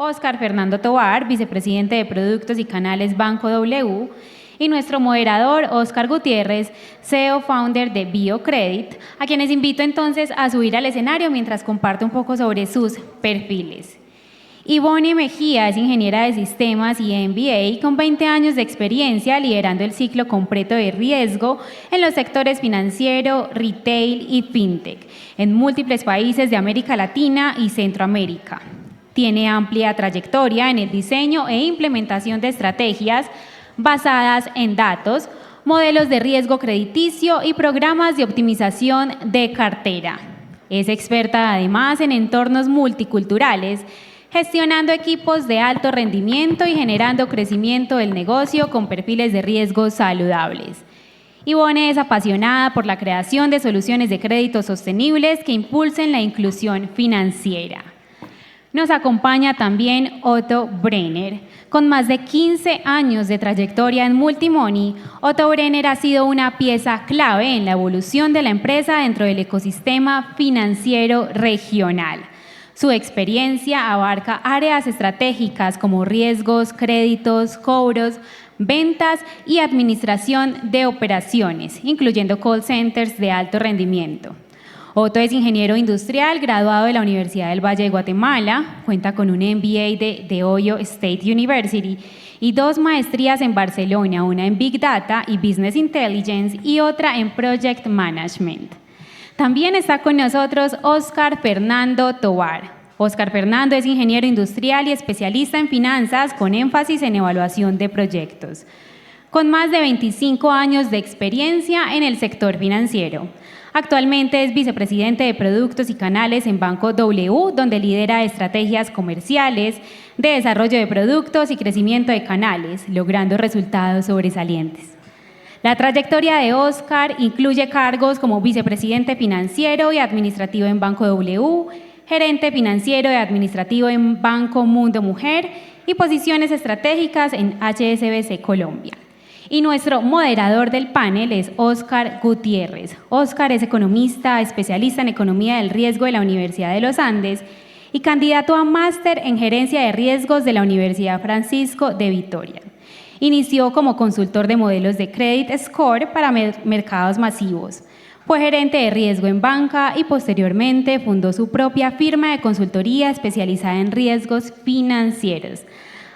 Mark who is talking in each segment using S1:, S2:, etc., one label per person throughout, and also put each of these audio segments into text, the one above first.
S1: Óscar Fernando Tovar, vicepresidente de Productos y Canales Banco W, y nuestro moderador, Óscar Gutiérrez, CEO founder de BioCredit, a quienes invito entonces a subir al escenario mientras comparto un poco sobre sus perfiles. Ivonne Mejía es ingeniera de sistemas y MBA con 20 años de experiencia liderando el ciclo completo de riesgo en los sectores financiero, retail y fintech en múltiples países de América Latina y Centroamérica. Tiene amplia trayectoria en el diseño e implementación de estrategias basadas en datos, modelos de riesgo crediticio y programas de optimización de cartera. Es experta además en entornos multiculturales, gestionando equipos de alto rendimiento y generando crecimiento del negocio con perfiles de riesgo saludables. Ivonne es apasionada por la creación de soluciones de crédito sostenibles que impulsen la inclusión financiera. Nos acompaña también Otto Brenner. Con más de 15 años de trayectoria en Multimoney, Otto Brenner ha sido una pieza clave en la evolución de la empresa dentro del ecosistema financiero regional. Su experiencia abarca áreas estratégicas como riesgos, créditos, cobros, ventas y administración de operaciones, incluyendo call centers de alto rendimiento. Otto es ingeniero industrial graduado de la Universidad del Valle de Guatemala, cuenta con un MBA de The Ohio State University y 2 maestrías en Barcelona, una en Big Data y Business Intelligence y otra en Project Management. También está con nosotros Óscar Fernando Tovar. Óscar Fernando es ingeniero industrial y especialista en finanzas con énfasis en evaluación de proyectos, con más de 25 años de experiencia en el sector financiero. Actualmente es vicepresidente de Productos y Canales en Banco W, donde lidera estrategias comerciales, de desarrollo de productos y crecimiento de canales, logrando resultados sobresalientes. La trayectoria de Óscar incluye cargos como vicepresidente financiero y administrativo en Banco W, gerente financiero y administrativo en Banco Mundo Mujer y posiciones estratégicas en HSBC Colombia. Y nuestro moderador del panel es Óscar Gutiérrez. Óscar es economista, especialista en economía del riesgo de la Universidad de los Andes y candidato a máster en gerencia de riesgos de la Universidad Francisco de Vitoria. Inició como consultor de modelos de credit score para mercados masivos. Fue gerente de riesgo en banca y posteriormente fundó su propia firma de consultoría especializada en riesgos financieros.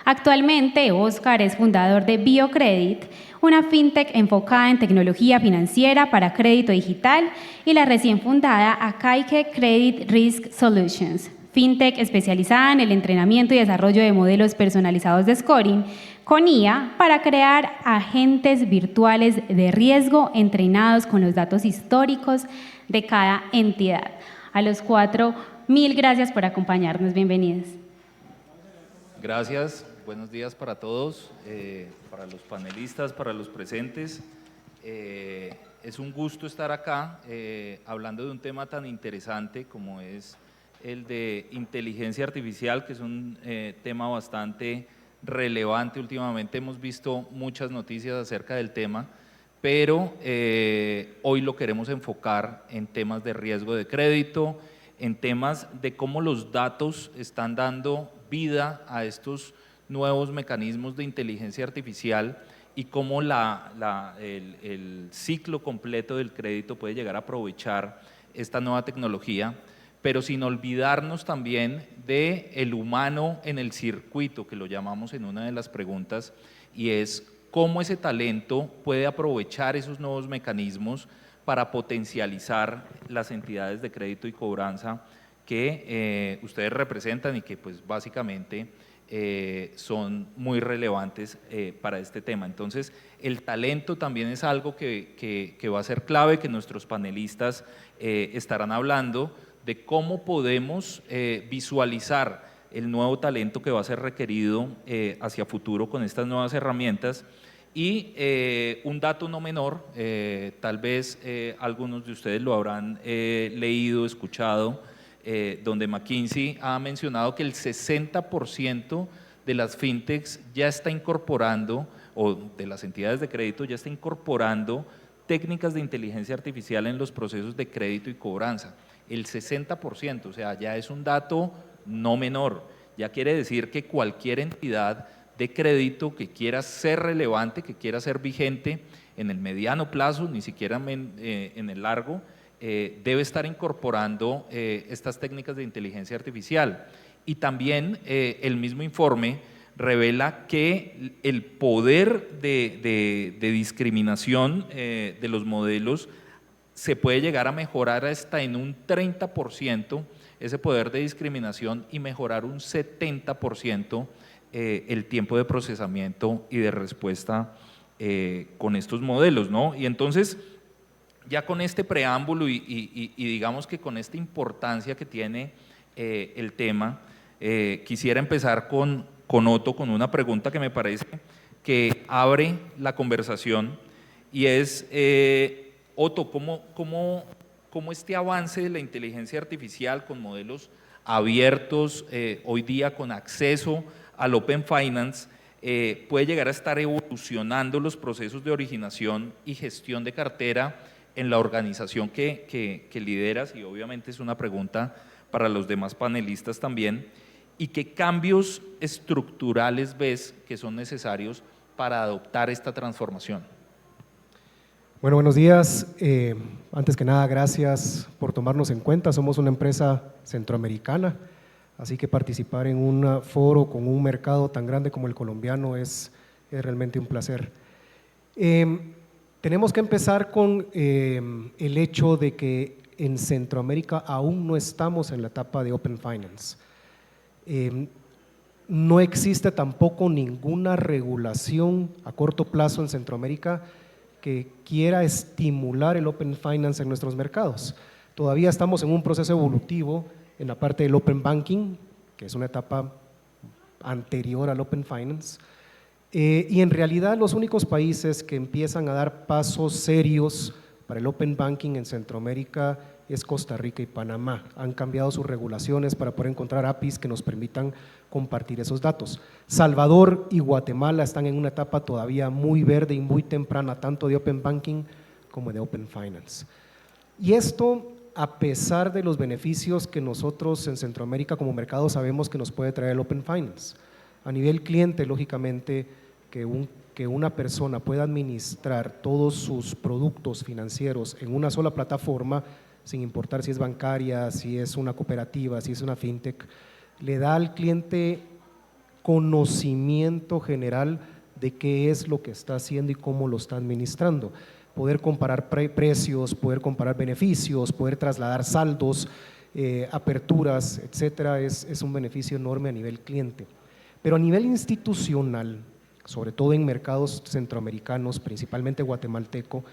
S1: Actualmente, Óscar es fundador de BioCredit, una fintech enfocada en tecnología financiera para crédito digital, y la recién fundada Akaike Credit Risk Solutions, fintech especializada en el entrenamiento y desarrollo de modelos personalizados de scoring con IA para crear agentes virtuales de riesgo entrenados con los datos históricos de cada entidad. A los 4, mil gracias por acompañarnos. Bienvenidos.
S2: Gracias. Buenos días para todos, para los panelistas, para los presentes. Es un gusto estar acá hablando de un tema tan interesante como es el de inteligencia artificial, que es un tema bastante relevante. Últimamente hemos visto muchas noticias acerca del tema, pero hoy lo queremos enfocar en temas de riesgo de crédito, en temas de cómo los datos están dando vida a estos nuevos mecanismos de inteligencia artificial y cómo el ciclo completo del crédito puede llegar a aprovechar esta nueva tecnología, pero sin olvidarnos también del humano en el circuito, que lo llamamos en una de las preguntas, y es cómo ese talento puede aprovechar esos nuevos mecanismos para potencializar las entidades de crédito y cobranza que ustedes representan y que pues básicamente son muy relevantes para este tema. Entonces, el talento también es algo que va a ser clave, que nuestros panelistas estarán hablando de cómo podemos visualizar el nuevo talento que va a ser requerido hacia futuro con estas nuevas herramientas. Y un dato no menor, tal vez algunos de ustedes lo habrán leído, escuchado, donde McKinsey ha mencionado que el 60% de las fintechs ya está incorporando, o de las entidades de crédito ya está incorporando técnicas de inteligencia artificial en los procesos de crédito y cobranza. El 60%, o sea, ya es un dato no menor. Ya quiere decir que cualquier entidad de crédito que quiera ser relevante, que quiera ser vigente en el mediano plazo, ni siquiera en el largo, debe estar incorporando estas técnicas de inteligencia artificial. Y también el mismo informe revela que el poder de discriminación de los modelos se puede llegar a mejorar hasta en un 30% ese poder de discriminación y mejorar un 70% el tiempo de procesamiento y de respuesta con estos modelos, ¿no? Y entonces, ya con este preámbulo y digamos que con esta importancia que tiene el tema, quisiera empezar con Otto, con una pregunta que me parece que abre la conversación, y es, Otto, ¿cómo este avance de la inteligencia artificial con modelos abiertos, hoy día con acceso al Open Finance, puede llegar a estar evolucionando los procesos de originación y gestión de cartera en la organización que lideras? Y obviamente es una pregunta para los demás panelistas también. ¿Y qué cambios estructurales ves que son necesarios para adoptar esta transformación?
S3: Bueno, buenos días. Antes que nada, gracias por tomarnos en cuenta. Somos una empresa centroamericana, así que participar en un foro con un mercado tan grande como el colombiano es realmente un placer. Tenemos que empezar con el hecho de que en Centroamérica aún no estamos en la etapa de Open Finance. No existe tampoco ninguna regulación a corto plazo en Centroamérica que quiera estimular el Open Finance en nuestros mercados. Todavía estamos en un proceso evolutivo en la parte del Open Banking, que es una etapa anterior al Open Finance, y en realidad los únicos países que empiezan a dar pasos serios para el Open Banking en Centroamérica es Costa Rica y Panamá. Han cambiado sus regulaciones para poder encontrar APIs que nos permitan compartir esos datos. Salvador y Guatemala están en una etapa todavía muy verde y muy temprana, tanto de Open Banking como de Open Finance. Y esto, a pesar de los beneficios que nosotros en Centroamérica como mercado sabemos que nos puede traer el Open Finance. A nivel cliente, lógicamente, que una persona pueda administrar todos sus productos financieros en una sola plataforma, sin importar si es bancaria, si es una cooperativa, si es una fintech, le da al cliente conocimiento general de qué es lo que está haciendo y cómo lo está administrando. Poder comparar precios, poder comparar beneficios, poder trasladar saldos, aperturas, etcétera, es un beneficio enorme a nivel cliente. Pero a nivel institucional, sobre todo en mercados centroamericanos, principalmente guatemalteco,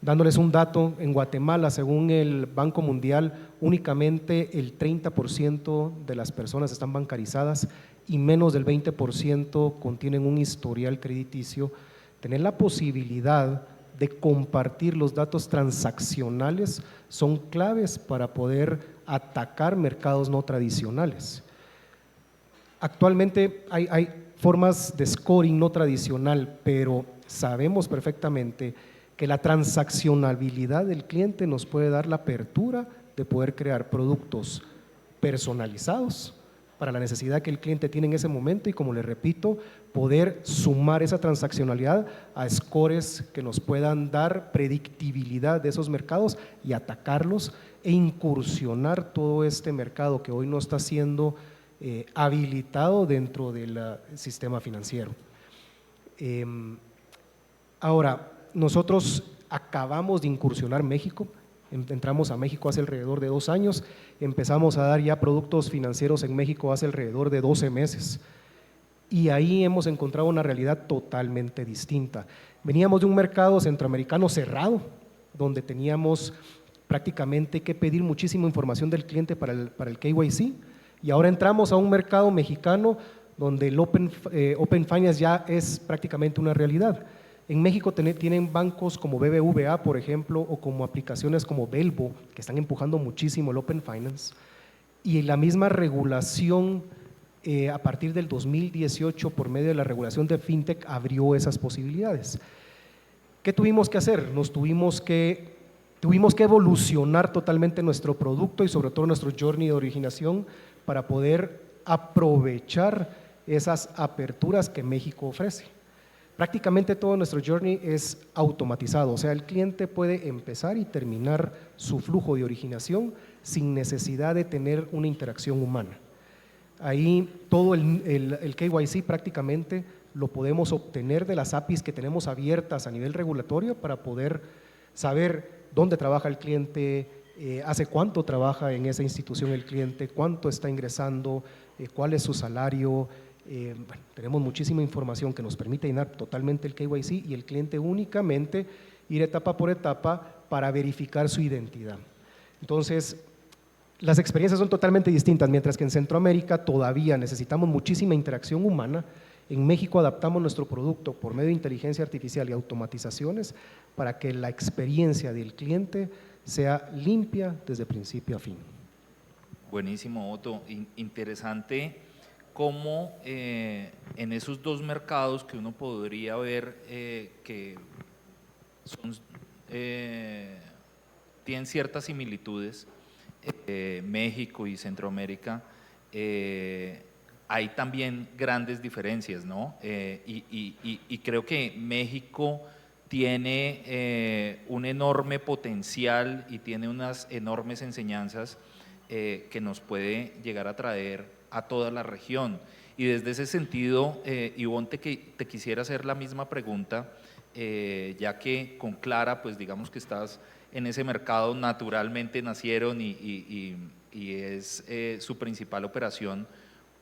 S3: dándoles un dato, en Guatemala, según el Banco Mundial, únicamente el 30% de las personas están bancarizadas y menos del 20% contienen un historial crediticio. Tener la posibilidad de compartir los datos transaccionales son claves para poder atacar mercados no tradicionales. Actualmente hay formas de scoring no tradicional, pero sabemos perfectamente que la transaccionabilidad del cliente nos puede dar la apertura de poder crear productos personalizados para la necesidad que el cliente tiene en ese momento y, como le repito, poder sumar esa transaccionalidad a scores que nos puedan dar predictibilidad de esos mercados y atacarlos e incursionar todo este mercado que hoy no está siendo habilitado dentro del sistema financiero. Ahora, nosotros acabamos de incursionar México, entramos a México hace alrededor de 2 años, empezamos a dar ya productos financieros en México hace alrededor de 12 meses y ahí hemos encontrado una realidad totalmente distinta. Veníamos de un mercado centroamericano cerrado, donde teníamos prácticamente que pedir muchísima información del cliente para el KYC, y ahora entramos a un mercado mexicano donde el Open Finance ya es prácticamente una realidad. En México tienen bancos como BBVA, por ejemplo, o como aplicaciones como Belbo, que están empujando muchísimo el Open Finance, y la misma regulación a partir del 2018 por medio de la regulación de FinTech abrió esas posibilidades. ¿Qué tuvimos que hacer? Tuvimos que evolucionar totalmente nuestro producto y sobre todo nuestro journey de originación para poder aprovechar esas aperturas que México ofrece. Prácticamente todo nuestro journey es automatizado, o sea, el cliente puede empezar y terminar su flujo de originación sin necesidad de tener una interacción humana. Ahí todo el KYC prácticamente lo podemos obtener de las APIs que tenemos abiertas a nivel regulatorio para poder saber dónde trabaja el cliente, hace cuánto trabaja en esa institución el cliente, cuánto está ingresando, cuál es su salario. Bueno, tenemos muchísima información que nos permite llenar totalmente el KYC y el cliente únicamente ir etapa por etapa para verificar su identidad. Entonces, las experiencias son totalmente distintas, mientras que en Centroamérica todavía necesitamos muchísima interacción humana. En México adaptamos nuestro producto por medio de inteligencia artificial y automatizaciones para que la experiencia del cliente sea limpia desde principio a fin.
S2: Buenísimo, Otto. Interesante cómo en esos dos mercados que uno podría ver que son, tienen ciertas similitudes, México y Centroamérica, hay también grandes diferencias, ¿no? Y creo que México tiene un enorme potencial y tiene unas enormes enseñanzas que nos puede llegar a traer a toda la región. Y desde ese sentido, Ivonne, te quisiera hacer la misma pregunta, ya que con Clara, pues digamos que estás en ese mercado, naturalmente nacieron y es su principal operación.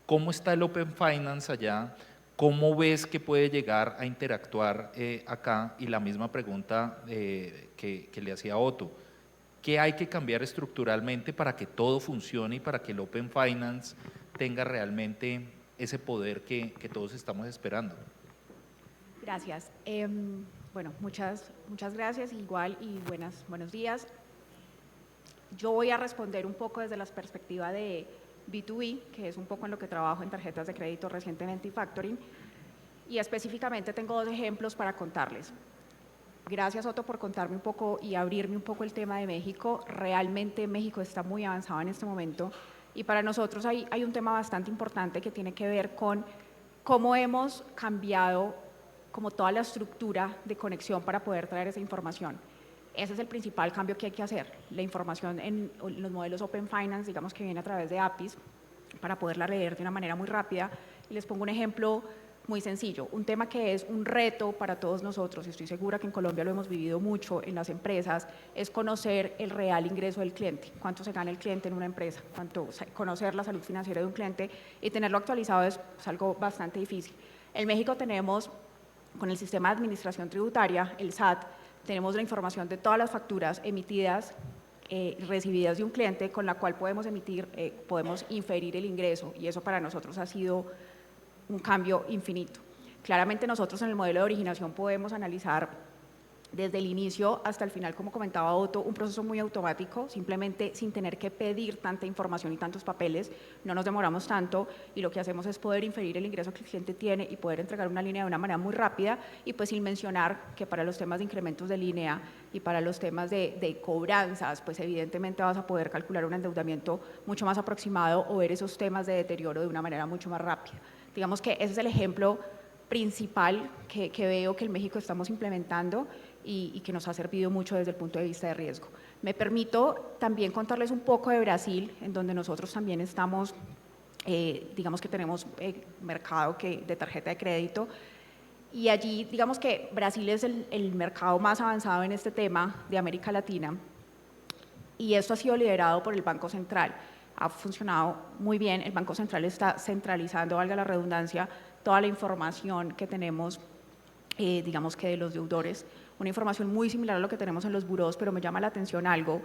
S2: ¿Cómo está el Open Finance allá? ¿Cómo ves que puede llegar a interactuar acá? Y la misma pregunta que le hacía a Otto. ¿Qué hay que cambiar estructuralmente para que todo funcione y para que el Open Finance tenga realmente ese poder que todos estamos esperando?
S4: Gracias. Bueno, muchas gracias igual y buenos días. Yo voy a responder un poco desde la perspectiva de B2B, que es un poco en lo que trabajo en tarjetas de crédito recientemente y factoring, y específicamente tengo dos ejemplos para contarles. Gracias, Otto, por contarme un poco y abrirme un poco el tema de México. Realmente México está muy avanzado en este momento y para nosotros hay un tema bastante importante que tiene que ver con cómo hemos cambiado como toda la estructura de conexión para poder traer esa información. Ese es el principal cambio que hay que hacer. La información en los modelos Open Finance, digamos que viene a través de APIs, para poderla leer de una manera muy rápida. Y les pongo un ejemplo muy sencillo, un tema que es un reto para todos nosotros, y estoy segura que en Colombia lo hemos vivido mucho en las empresas, es conocer el real ingreso del cliente, cuánto se gana el cliente en una empresa, conocer la salud financiera de un cliente y tenerlo actualizado es algo bastante difícil. En México tenemos, con el sistema de administración tributaria, el SAT, tenemos la información de todas las facturas emitidas, recibidas de un cliente, con la cual podemos inferir el ingreso, y eso para nosotros ha sido un cambio infinito. Claramente nosotros en el modelo de originación podemos analizar desde el inicio hasta el final, como comentaba Otto, un proceso muy automático, simplemente sin tener que pedir tanta información y tantos papeles, no nos demoramos tanto y lo que hacemos es poder inferir el ingreso que el cliente tiene y poder entregar una línea de una manera muy rápida, y pues sin mencionar que para los temas de incrementos de línea y para los temas de cobranzas, pues evidentemente vas a poder calcular un endeudamiento mucho más aproximado o ver esos temas de deterioro de una manera mucho más rápida. Digamos que ese es el ejemplo principal que veo que en México estamos implementando y que nos ha servido mucho desde el punto de vista de riesgo. Me permito también contarles un poco de Brasil, en donde nosotros también estamos, digamos que tenemos mercado de tarjeta de crédito, y allí digamos que Brasil es el mercado más avanzado en este tema de América Latina, y esto ha sido liderado por el Banco Central. Ha funcionado muy bien, el Banco Central está centralizando, valga la redundancia, toda la información que tenemos, digamos que de los deudores, una información muy similar a lo que tenemos en los burós, pero me llama la atención algo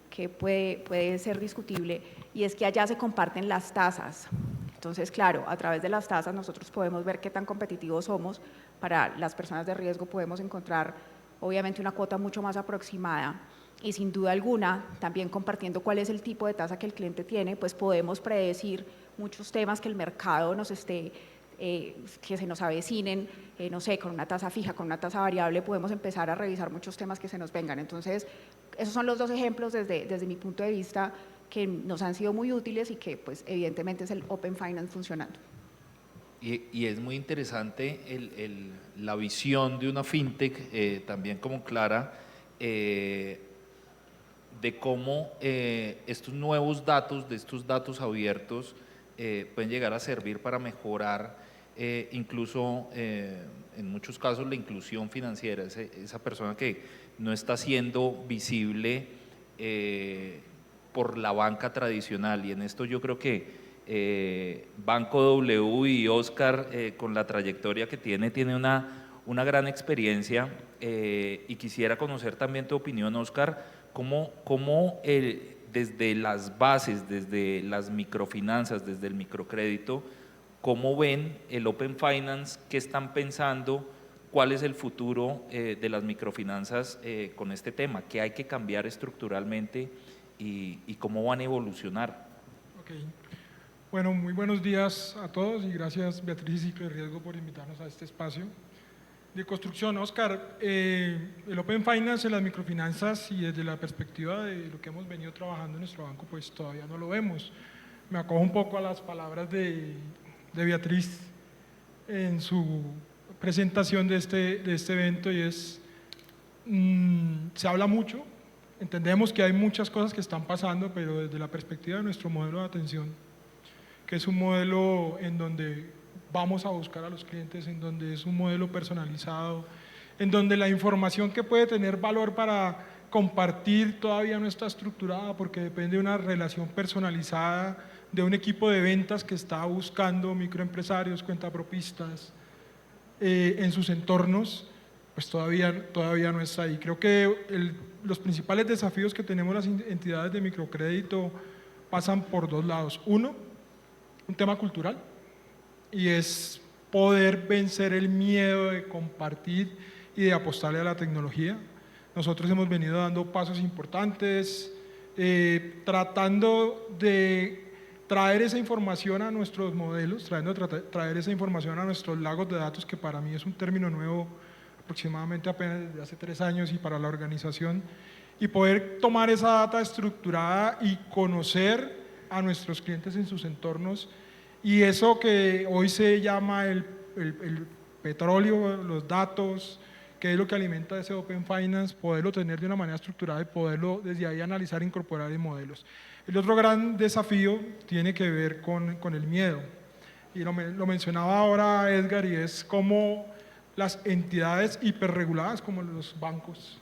S4: que puede ser discutible, y es que allá se comparten las tasas. Entonces, claro, a través de las tasas nosotros podemos ver qué tan competitivos somos. Para las personas de riesgo podemos encontrar, obviamente, una cuota mucho más aproximada. Y sin duda alguna, también compartiendo cuál es el tipo de tasa que el cliente tiene, pues podemos predecir muchos temas que el mercado que se nos avecinen, no sé, con una tasa fija, con una tasa variable, podemos empezar a revisar muchos temas que se nos vengan. Entonces, esos son los dos ejemplos desde mi punto de vista que nos han sido muy útiles y que pues evidentemente es el Open Finance funcionando.
S2: Y es muy interesante la visión de una fintech, también como Clara, de cómo estos nuevos datos, de estos datos abiertos, pueden llegar a servir para mejorar incluso en muchos casos la inclusión financiera, esa persona que no está siendo visible por la banca tradicional. Y en esto yo creo que Banco W y Oscar, con la trayectoria que tiene una gran experiencia, y quisiera conocer también tu opinión, Oscar, cómo desde las bases, desde las microfinanzas, desde el microcrédito, cómo ven el Open Finance, qué están pensando, cuál es el futuro de las microfinanzas con este tema, qué hay que cambiar estructuralmente y cómo van a evolucionar.
S5: Okay. Bueno, muy buenos días a todos y gracias Beatriz y Ciclo de Riesgo por invitarnos a este espacio de construcción. Oscar, el Open Finance en las microfinanzas y desde la perspectiva de lo que hemos venido trabajando en nuestro banco, pues todavía no lo vemos. Me acojo un poco a las palabras de Beatriz en su presentación de este evento y es, se habla mucho, entendemos que hay muchas cosas que están pasando, pero desde la perspectiva de nuestro modelo de atención, que es un modelo en donde vamos a buscar a los clientes, en donde es un modelo personalizado, en donde la información que puede tener valor para compartir todavía no está estructurada porque depende de una relación personalizada de un equipo de ventas que está buscando microempresarios, cuentapropistas en sus entornos, pues todavía no está ahí. Creo que los principales desafíos que tenemos las entidades de microcrédito pasan por dos lados. Uno, un tema cultural, y es poder vencer el miedo de compartir y de apostarle a la tecnología. Nosotros hemos venido dando pasos importantes, tratando de traer esa información a nuestros modelos, traer esa información a nuestros lagos de datos, que para mí es un término nuevo aproximadamente apenas desde hace 3 años y para la organización, y poder tomar esa data estructurada y conocer a nuestros clientes en sus entornos, y eso que hoy se llama el petróleo, los datos, que es lo que alimenta ese Open Finance, poderlo tener de una manera estructurada y poderlo desde ahí analizar e incorporar en modelos. El otro gran desafío tiene que ver con el miedo, y lo mencionaba ahora Edgar, y es cómo las entidades hiperreguladas como los bancos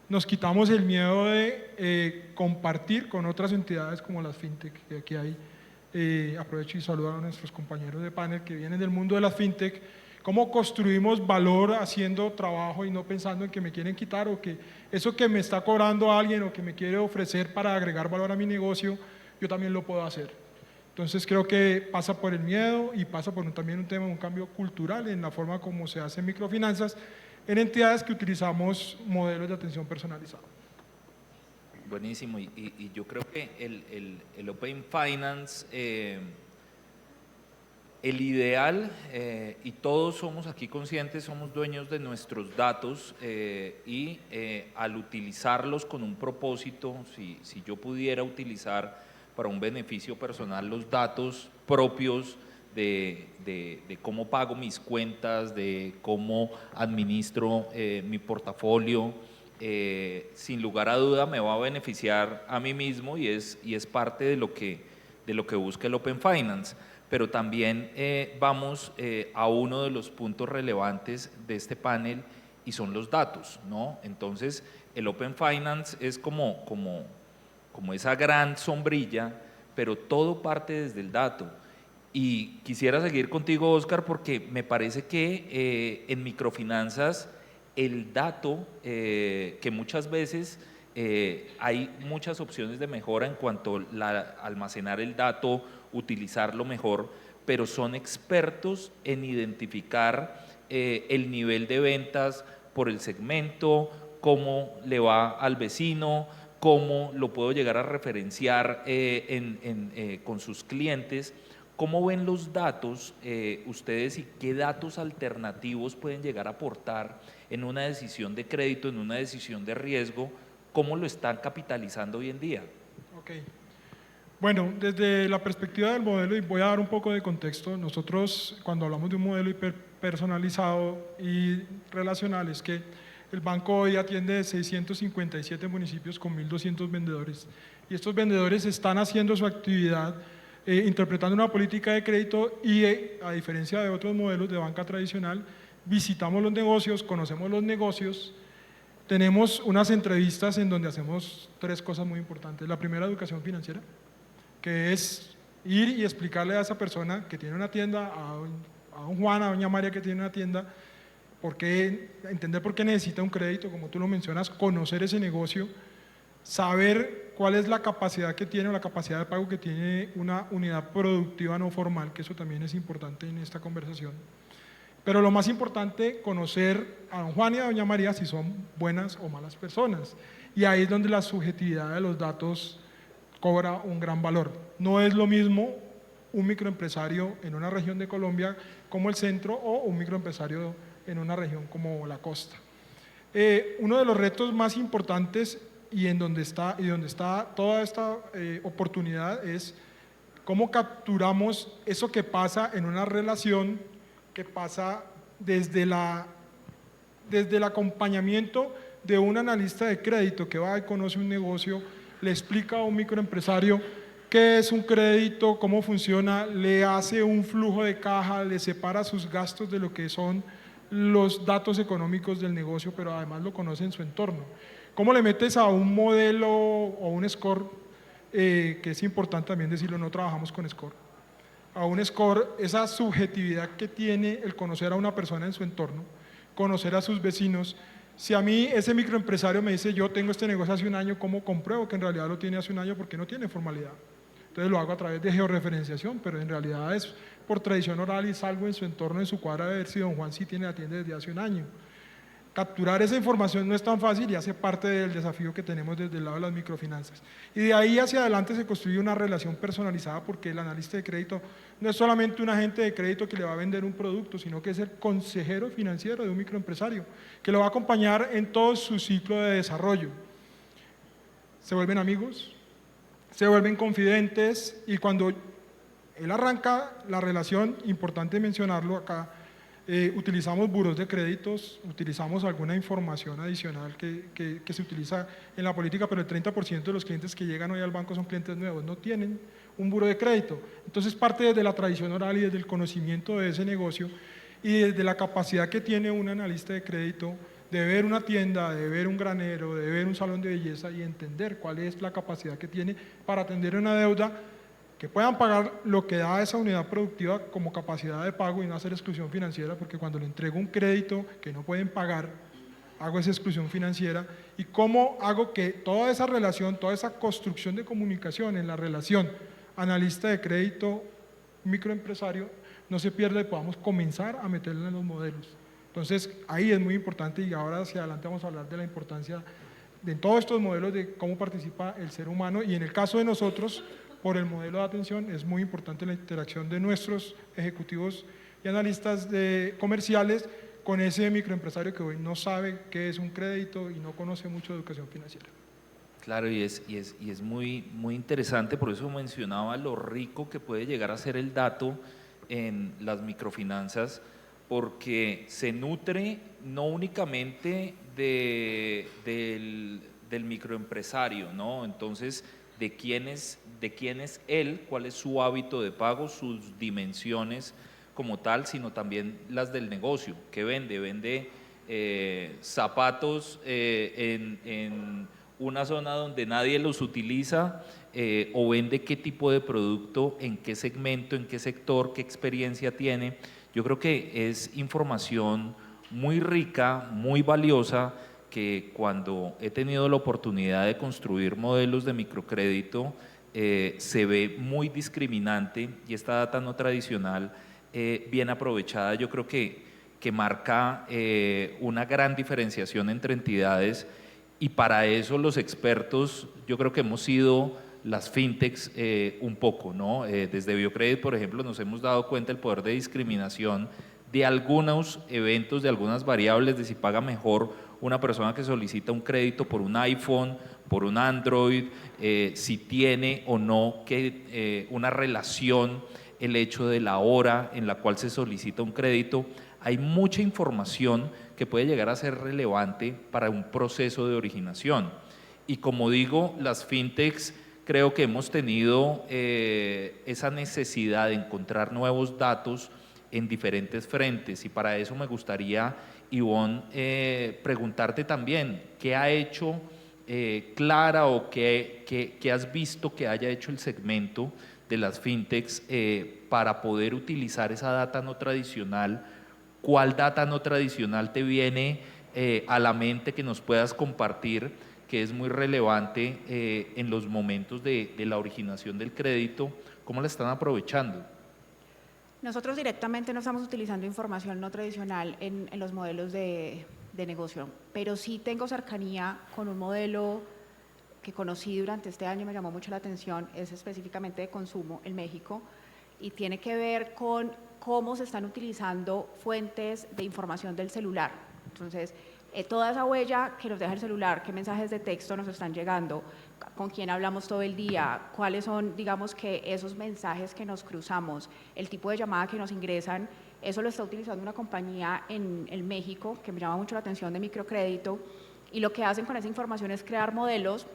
S5: nos quitamos el miedo de compartir con otras entidades como las fintech, que aquí hay. Aprovecho y saludo a nuestros compañeros de panel que vienen del mundo de las fintech. Cómo construimos valor haciendo trabajo y no pensando en que me quieren quitar, o que eso que me está cobrando alguien o que me quiere ofrecer para agregar valor a mi negocio, yo también lo puedo hacer. Entonces creo que pasa por el miedo y pasa por también un tema, un cambio cultural en la forma como se hacen microfinanzas en entidades que utilizamos modelos de atención personalizada.
S2: Buenísimo, y yo creo que el Open Finance, el ideal, y todos somos aquí conscientes, somos dueños de nuestros datos, y al utilizarlos con un propósito, si yo pudiera utilizar para un beneficio personal los datos propios de cómo pago mis cuentas, de cómo administro mi portafolio, sin lugar a duda me va a beneficiar a mí mismo, y es parte de lo que busca el Open Finance. Pero también vamos a uno de los puntos relevantes de este panel, y son los datos, ¿no? Entonces el Open Finance es como esa gran sombrilla, pero todo parte desde el dato. Y quisiera seguir contigo, Oscar, porque me parece que en microfinanzas el dato, que muchas veces hay muchas opciones de mejora en cuanto a almacenar el dato, utilizarlo mejor, pero son expertos en identificar el nivel de ventas por el segmento, cómo le va al vecino, cómo lo puedo llegar a referenciar con sus clientes. ¿Cómo ven los datos ustedes, y qué datos alternativos pueden llegar a aportar en una decisión de crédito, en una decisión de riesgo? ¿Cómo lo están capitalizando hoy en día?
S5: Ok. Bueno, desde la perspectiva del modelo, y voy a dar un poco de contexto, nosotros cuando hablamos de un modelo hiperpersonalizado y relacional es que el banco hoy atiende 657 municipios con 1.200 vendedores y estos vendedores están haciendo su actividad interpretando una política de crédito y a diferencia de otros modelos de banca tradicional, visitamos los negocios, conocemos los negocios. Tenemos unas entrevistas en donde hacemos 3 cosas muy importantes. La primera, educación financiera, que es ir y explicarle a esa persona que tiene una tienda, a don Juan, a doña María que tiene una tienda, entender por qué necesita un crédito, como tú lo mencionas, conocer ese negocio, saber cuál es la capacidad que tiene o la capacidad de pago que tiene una unidad productiva no formal, que eso también es importante en esta conversación. Pero lo más importante, conocer a don Juan y a doña María si son buenas o malas personas. Y ahí es donde la subjetividad de los datos cobra un gran valor. No es lo mismo un microempresario en una región de Colombia como el centro o un microempresario en una región como la costa. Uno de los retos más importantes y donde está toda esta oportunidad es cómo capturamos eso que pasa en una relación que pasa desde el acompañamiento de un analista de crédito que va y conoce un negocio, le explica a un microempresario qué es un crédito, cómo funciona, le hace un flujo de caja, le separa sus gastos de lo que son los datos económicos del negocio, pero además lo conoce en su entorno. ¿Cómo le metes a un modelo o un score, que es importante también decirlo, no trabajamos con score? A un score, esa subjetividad que tiene el conocer a una persona en su entorno, conocer a sus vecinos. Si a mí ese microempresario me dice, yo tengo este negocio hace un año, ¿cómo compruebo que en realidad lo tiene hace un año? Porque no tiene formalidad. Entonces lo hago a través de georreferenciación, pero en realidad es por tradición oral y salgo en su entorno, en su cuadra, de ver si don Juan sí tiene la tienda desde hace un año. Capturar esa información no es tan fácil y hace parte del desafío que tenemos desde el lado de las microfinanzas. Y de ahí hacia adelante se construye una relación personalizada porque el analista de crédito no es solamente un agente de crédito que le va a vender un producto, sino que es el consejero financiero de un microempresario, que lo va a acompañar en todo su ciclo de desarrollo. Se vuelven amigos, se vuelven confidentes y cuando él arranca la relación, importante mencionarlo acá, utilizamos buros de créditos, utilizamos alguna información adicional que se utiliza en la política, pero el 30% de los clientes que llegan hoy al banco son clientes nuevos, no tienen un buro de crédito. Entonces parte desde la tradición oral y desde el conocimiento de ese negocio y desde la capacidad que tiene un analista de crédito de ver una tienda, de ver un granero, de ver un salón de belleza y entender cuál es la capacidad que tiene para atender una deuda que puedan pagar lo que da esa unidad productiva como capacidad de pago y no hacer exclusión financiera, porque cuando le entrego un crédito que no pueden pagar, hago esa exclusión financiera, y cómo hago que toda esa relación, toda esa construcción de comunicación en la relación analista de crédito, microempresario, no se pierda y podamos comenzar a meterla en los modelos. Entonces, ahí es muy importante y ahora hacia adelante vamos a hablar de la importancia de todos estos modelos de cómo participa el ser humano y en el caso de nosotros, por el modelo de atención, es muy importante la interacción de nuestros ejecutivos y analistas comerciales con ese microempresario que hoy no sabe qué es un crédito y no conoce mucho de educación financiera.
S2: Claro, y es muy interesante, por eso mencionaba lo rico que puede llegar a ser el dato en las microfinanzas, porque se nutre no únicamente del microempresario, ¿no? Entonces, de quién es él, cuál es su hábito de pago, sus dimensiones como tal, sino también las del negocio, que vende zapatos en una zona donde nadie los utiliza, o vende qué tipo de producto, en qué segmento, en qué sector, qué experiencia tiene. Yo creo que es información muy rica, muy valiosa, que cuando he tenido la oportunidad de construir modelos de microcrédito se ve muy discriminante y esta data no tradicional bien aprovechada yo creo que marca una gran diferenciación entre entidades y para eso los expertos yo creo que hemos sido las fintechs un poco, ¿no? Desde Biocredit, por ejemplo, nos hemos dado cuenta del poder de discriminación de algunos eventos, de algunas variables, de si paga mejor una persona que solicita un crédito por un iPhone, por un Android, si tiene o no una relación el hecho de la hora en la cual se solicita un crédito. Hay mucha información que puede llegar a ser relevante para un proceso de originación. Y como digo, las fintechs creo que hemos tenido esa necesidad de encontrar nuevos datos en diferentes frentes, y para eso me gustaría, Ivonne, preguntarte también, ¿qué ha hecho Clara o qué has visto que haya hecho el segmento de las fintechs para poder utilizar esa data no tradicional? ¿Cuál data no tradicional te viene a la mente que nos puedas compartir, que es muy relevante en los momentos de la originación del crédito? ¿Cómo la están aprovechando?
S4: Nosotros directamente no estamos utilizando información no tradicional en los modelos de negocio, pero sí tengo cercanía con un modelo que conocí durante este año, me llamó mucho la atención, es específicamente de consumo en México, y tiene que ver con cómo se están utilizando fuentes de información del celular. Entonces, toda esa huella que nos deja el celular, qué mensajes de texto nos están llegando, con quién hablamos todo el día, cuáles son, digamos, que esos mensajes que nos cruzamos, el tipo de llamada que nos ingresan, eso lo está utilizando una compañía en México que me llama mucho la atención, de microcrédito, y lo que hacen con esa información es crear modelos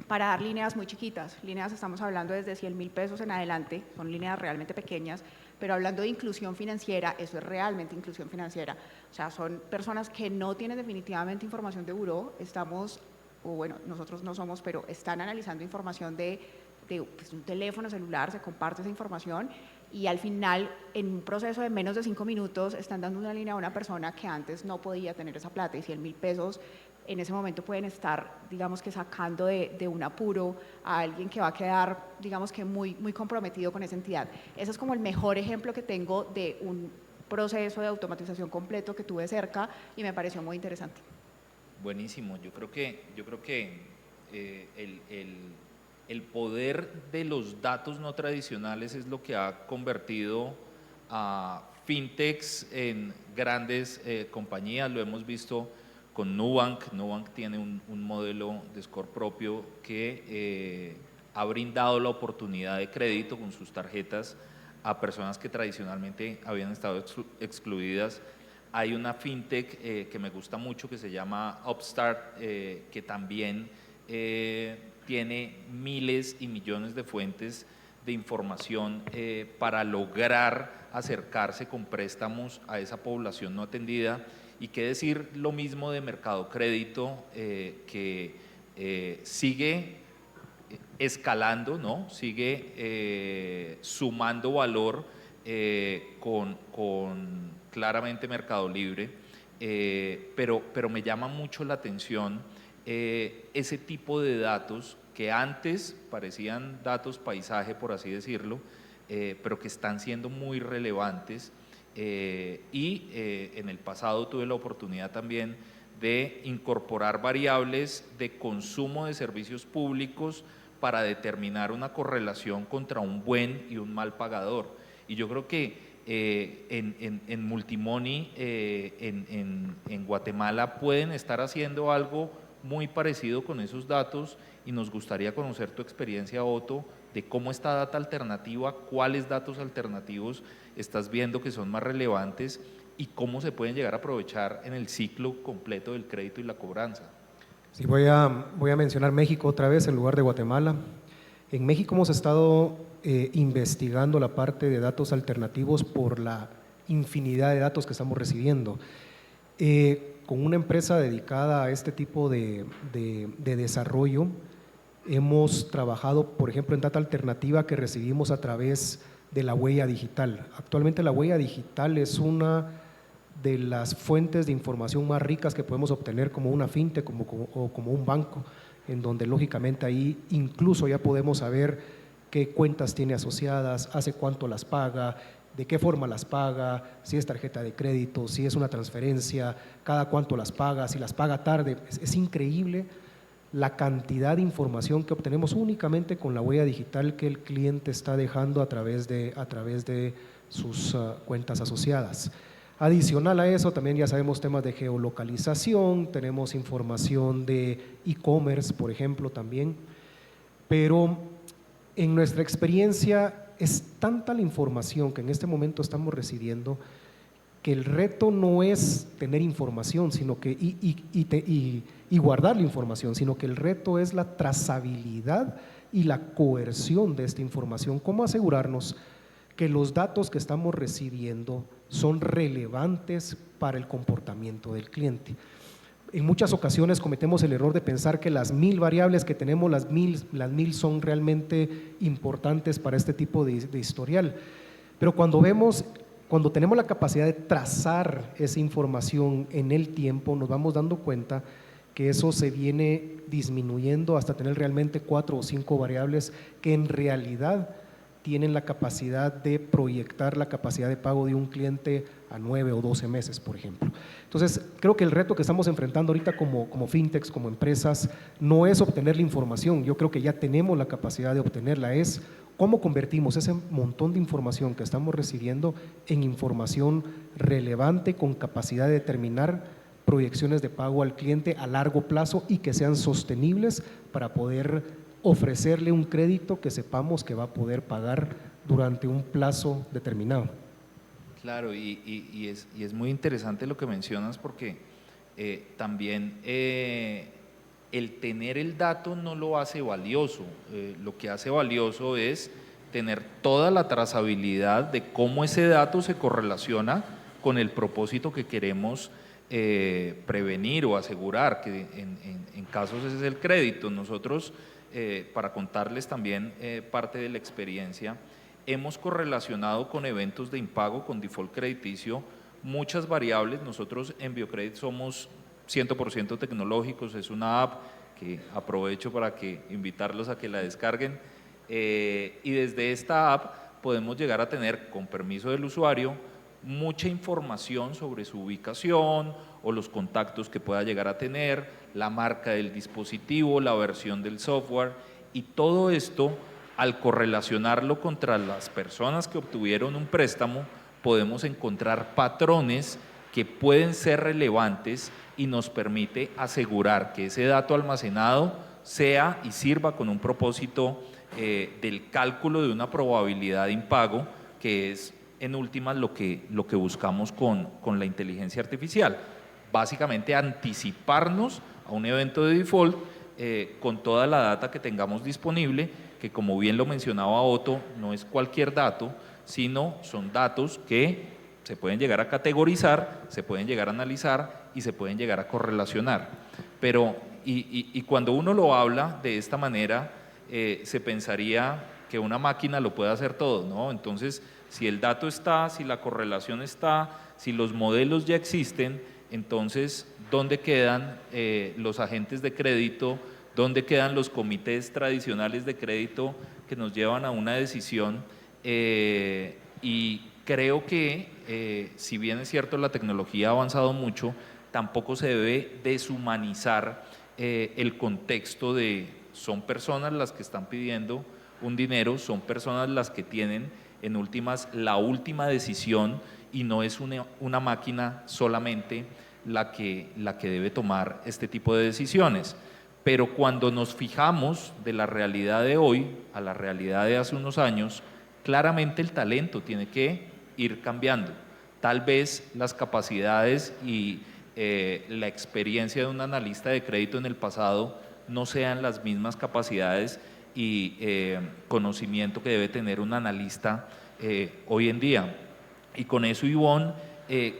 S4: para dar líneas muy chiquitas. Líneas, estamos hablando desde 100,000 pesos en adelante, son líneas realmente pequeñas, pero hablando de inclusión financiera, eso es realmente inclusión financiera. O sea, son personas que no tienen definitivamente información de buró, nosotros no somos, pero están analizando información de pues, un teléfono celular, se comparte esa información, y al final, en un proceso de menos de 5 minutos, están dando una línea a una persona que antes no podía tener esa plata, y 100,000 pesos en ese momento pueden estar, digamos, que sacando de un apuro a alguien que va a quedar, digamos, que muy, muy comprometido con esa entidad. Ese es como el mejor ejemplo que tengo de un proceso de automatización completo que tuve cerca y me pareció muy interesante.
S2: Buenísimo. Yo creo que el poder de los datos no tradicionales es lo que ha convertido a fintechs en grandes compañías. Lo hemos visto con Nubank. Nubank tiene un modelo de score propio que ha brindado la oportunidad de crédito con sus tarjetas a personas que tradicionalmente habían estado excluidas. Hay una fintech que me gusta mucho que se llama Upstart, que también tiene miles y millones de fuentes de información para lograr acercarse con préstamos a esa población no atendida. Y qué decir lo mismo de Mercado Crédito, que sigue escalando, ¿no? Sigue sumando valor con claramente Mercado Libre, pero me llama mucho la atención ese tipo de datos que antes parecían datos paisaje, por así decirlo, pero que están siendo muy relevantes. En el pasado tuve la oportunidad también de incorporar variables de consumo de servicios públicos para determinar una correlación contra un buen y un mal pagador. Y yo creo que en Multimoney, en Guatemala, pueden estar haciendo algo muy parecido con esos datos, y nos gustaría conocer tu experiencia, Otto, de cómo esta data alternativa, cuáles datos alternativos estás viendo que son más relevantes y cómo se pueden llegar a aprovechar en el ciclo completo del crédito y la cobranza.
S3: Sí, voy a mencionar México otra vez en lugar de Guatemala. En México hemos estado investigando la parte de datos alternativos por la infinidad de datos que estamos recibiendo. Con una empresa dedicada a este tipo de desarrollo, hemos trabajado, por ejemplo, en data alternativa que recibimos a través de la huella digital. Actualmente la huella digital es una de las fuentes de información más ricas que podemos obtener como una fintech o como un banco, en donde lógicamente ahí incluso ya podemos saber qué cuentas tiene asociadas, hace cuánto las paga, de qué forma las paga, si es tarjeta de crédito, si es una transferencia, cada cuánto las paga, si las paga tarde. Es increíble la cantidad de información que obtenemos únicamente con la huella digital que el cliente está dejando a través de sus cuentas asociadas. Adicional a eso, también ya sabemos temas de geolocalización, tenemos información de e-commerce, por ejemplo, también, pero en nuestra experiencia es tanta la información que en este momento estamos recibiendo que el reto no es tener información sino que, y guardar la información, sino que el reto es la trazabilidad y la coerción de esta información. ¿Cómo asegurarnos que los datos que estamos recibiendo son relevantes para el comportamiento del cliente? En muchas ocasiones cometemos el error de pensar que las 1000 variables que tenemos, las mil son realmente importantes para este tipo de historial. Pero cuando tenemos la capacidad de trazar esa información en el tiempo, nos vamos dando cuenta que eso se viene disminuyendo hasta tener realmente 4 o 5 variables que en realidad tienen la capacidad de proyectar la capacidad de pago de un cliente a 9 o 12 meses, por ejemplo. Entonces, creo que el reto que estamos enfrentando ahorita como fintechs, como empresas, no es obtener la información, yo creo que ya tenemos la capacidad de obtenerla, es cómo convertimos ese montón de información que estamos recibiendo en información relevante con capacidad de determinar proyecciones de pago al cliente a largo plazo y que sean sostenibles para poder ofrecerle un crédito que sepamos que va a poder pagar durante un plazo determinado.
S2: Claro, y es muy interesante lo que mencionas porque también el tener el dato no lo hace valioso, lo que hace valioso es tener toda la trazabilidad de cómo ese dato se correlaciona con el propósito que queremos prevenir o asegurar, que en casos ese es el crédito. Nosotros, para contarles también parte de la experiencia, hemos correlacionado con eventos de impago, con default crediticio, muchas variables. Nosotros en Biocredit somos 100% tecnológicos, es una app que aprovecho para invitarlos a que la descarguen, y desde esta app podemos llegar a tener, con permiso del usuario, mucha información sobre su ubicación o los contactos que pueda llegar a tener, la marca del dispositivo, la versión del software, y todo esto, al correlacionarlo contra las personas que obtuvieron un préstamo, podemos encontrar patrones que pueden ser relevantes y nos permite asegurar que ese dato almacenado sea y sirva con un propósito del cálculo de una probabilidad de impago, que es en últimas lo que buscamos con la inteligencia artificial. Básicamente anticiparnos a un evento de default con toda la data que tengamos disponible, que como bien lo mencionaba Otto, no es cualquier dato, sino son datos que se pueden llegar a categorizar, se pueden llegar a analizar y se pueden llegar a correlacionar. Pero, y cuando uno lo habla de esta manera, se pensaría que una máquina lo puede hacer todo, ¿no? Entonces, si el dato está, si la correlación está, si los modelos ya existen, entonces, ¿dónde quedan los agentes de crédito? ¿Dónde quedan los comités tradicionales de crédito que nos llevan a una decisión? Y creo que, si bien es cierto la tecnología ha avanzado mucho, tampoco se debe deshumanizar el contexto de son personas las que están pidiendo un dinero, son personas las que tienen en últimas la última decisión y no es una máquina solamente la que debe tomar este tipo de decisiones. Pero cuando nos fijamos de la realidad de hoy a la realidad de hace unos años, claramente el talento tiene que ir cambiando. Tal vez las capacidades y la experiencia de un analista de crédito en el pasado no sean las mismas capacidades y conocimiento que debe tener un analista hoy en día. Y con eso, Ivonne,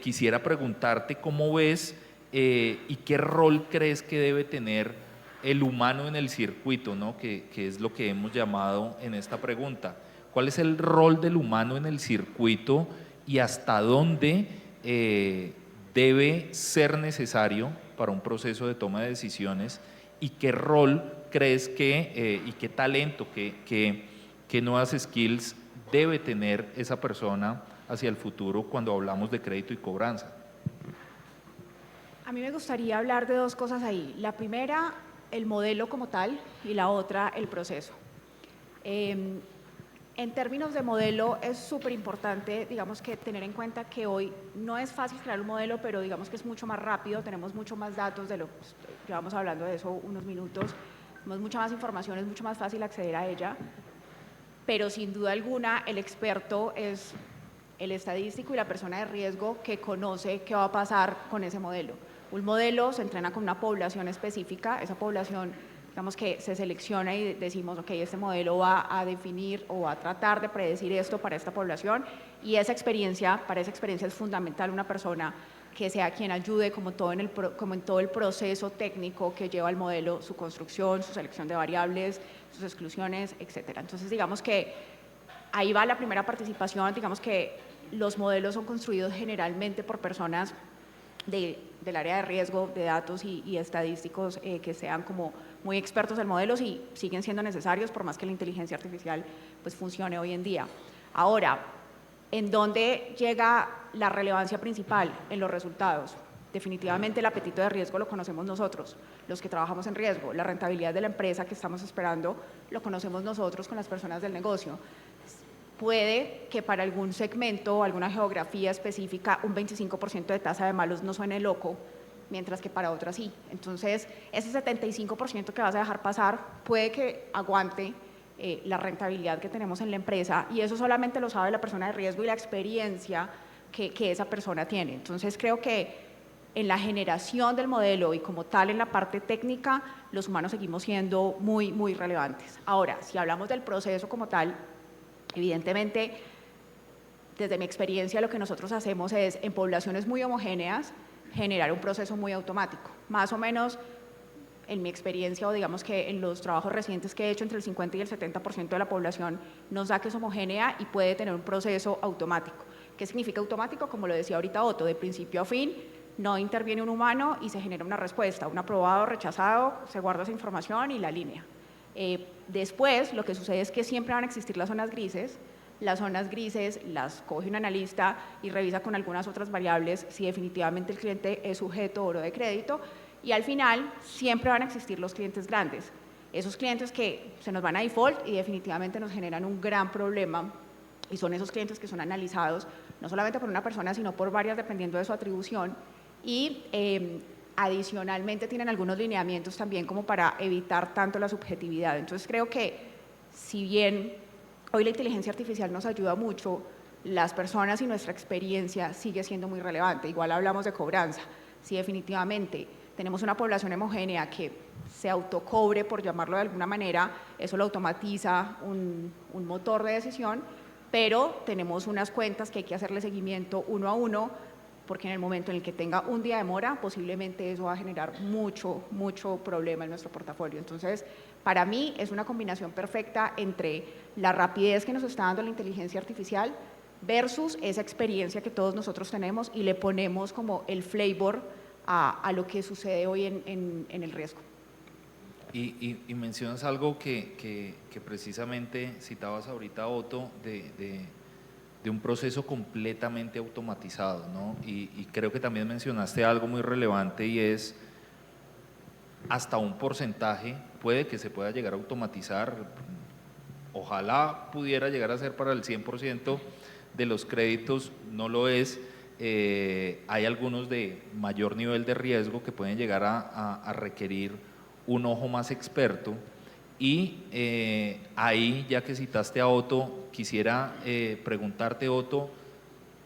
S2: quisiera preguntarte cómo ves y qué rol crees que debe tener el humano en el circuito, ¿no? que es lo que hemos llamado en esta pregunta. ¿Cuál es el rol del humano en el circuito y hasta dónde debe ser necesario para un proceso de toma de decisiones? ¿Y qué rol crees y qué talento, qué nuevas skills debe tener esa persona hacia el futuro cuando hablamos de crédito y cobranza?
S4: A mí me gustaría hablar de dos cosas ahí. La primera, el modelo como tal, y la otra, el proceso. En términos de modelo, es súper importante, digamos, que tener en cuenta que hoy no es fácil crear un modelo, pero digamos que es mucho más rápido, tenemos mucho más datos de lo que llevamos hablando de eso unos minutos, tenemos mucha más información, es mucho más fácil acceder a ella, pero sin duda alguna el experto es el estadístico y la persona de riesgo que conoce qué va a pasar con ese modelo. Un modelo se entrena con una población específica, esa población, digamos que se selecciona y decimos, ok, este modelo va a definir o va a tratar de predecir esto para esta población, y esa experiencia, para esa experiencia es fundamental una persona que sea quien ayude como en todo el proceso técnico que lleva el modelo, su construcción, su selección de variables, sus exclusiones, etcétera. Entonces, digamos que ahí va la primera participación, digamos que los modelos son construidos generalmente por personas del área de riesgo, de datos y estadísticos que sean como muy expertos en modelos y siguen siendo necesarios por más que la inteligencia artificial pues funcione hoy en día. Ahora, ¿en dónde llega la relevancia principal? En los resultados. Definitivamente el apetito de riesgo lo conocemos nosotros, los que trabajamos en riesgo. La rentabilidad de la empresa que estamos esperando lo conocemos nosotros con las personas del negocio. Puede que para algún segmento o alguna geografía específica un 25% de tasa de malos no suene loco, mientras que para otras sí. Entonces, ese 75% que vas a dejar pasar puede que aguante la rentabilidad que tenemos en la empresa, y eso solamente lo sabe la persona de riesgo y la experiencia que esa persona tiene. Entonces, creo que en la generación del modelo y como tal en la parte técnica, los humanos seguimos siendo muy, muy relevantes. Ahora, si hablamos del proceso como tal, evidentemente, desde mi experiencia, lo que nosotros hacemos es, en poblaciones muy homogéneas, generar un proceso muy automático. Más o menos, en mi experiencia, o digamos que en los trabajos recientes que he hecho, entre el 50 y el 70% de la población nos da que es homogénea y puede tener un proceso automático. ¿Qué significa automático? Como lo decía ahorita Otto, de principio a fin, no interviene un humano y se genera una respuesta, un aprobado, rechazado, se guarda esa información y la línea. Después, lo que sucede es que siempre van a existir las zonas grises. Las zonas grises las coge un analista y revisa con algunas otras variables si definitivamente el cliente es sujeto o no de crédito, y al final siempre van a existir los clientes grandes, esos clientes que se nos van a default y definitivamente nos generan un gran problema, y son esos clientes que son analizados no solamente por una persona sino por varias dependiendo de su atribución, y adicionalmente tienen algunos lineamientos también como para evitar tanto la subjetividad. Entonces creo que si bien hoy la inteligencia artificial nos ayuda mucho, las personas y nuestra experiencia sigue siendo muy relevante. Igual hablamos de cobranza. Si definitivamente tenemos una población homogénea que se autocobre, por llamarlo de alguna manera, eso lo automatiza un motor de decisión, pero tenemos unas cuentas que hay que hacerle seguimiento uno a uno, porque en el momento en el que tenga un día de mora, posiblemente eso va a generar mucho, mucho problema en nuestro portafolio. Entonces, para mí es una combinación perfecta entre la rapidez que nos está dando la inteligencia artificial versus esa experiencia que todos nosotros tenemos y le ponemos como el flavor a lo que sucede hoy en el riesgo.
S2: Y mencionas algo que precisamente citabas ahorita, Otto, de un proceso completamente automatizado, ¿no? Y creo que también mencionaste algo muy relevante, y es hasta un porcentaje puede que se pueda llegar a automatizar. Ojalá pudiera llegar a ser para el 100% de los créditos, no lo es. Hay algunos de mayor nivel de riesgo que pueden llegar a requerir un ojo más experto. Y ahí, ya que citaste a Otto, quisiera preguntarte, Otto,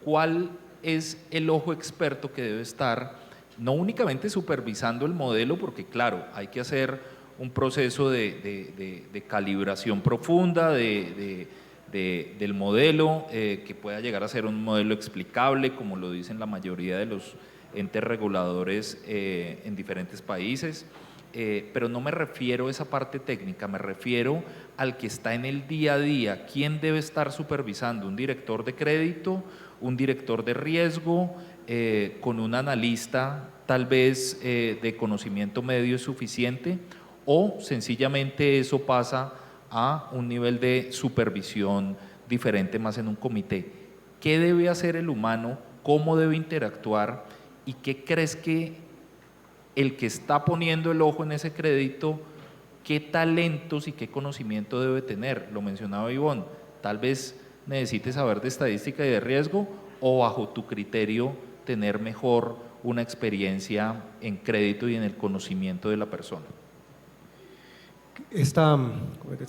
S2: ¿cuál es el ojo experto que debe estar, no únicamente supervisando el modelo, porque claro, hay que hacer un proceso de calibración profunda del modelo, que pueda llegar a ser un modelo explicable, como lo dicen la mayoría de los entes reguladores en diferentes países? Pero no me refiero a esa parte técnica, me refiero al que está en el día a día. ¿Quién debe estar supervisando? ¿Un director de crédito? ¿Un director de riesgo? ¿Con un analista tal vez de conocimiento medio suficiente? ¿O sencillamente eso pasa a un nivel de supervisión diferente, más en un comité? ¿Qué debe hacer el humano? ¿Cómo debe interactuar? ¿Y qué crees que el que está poniendo el ojo en ese crédito, qué talentos y qué conocimiento debe tener? Lo mencionaba Ivonne, tal vez necesites saber de estadística y de riesgo, o bajo tu criterio tener mejor una experiencia en crédito y en el conocimiento de la persona?
S3: Esta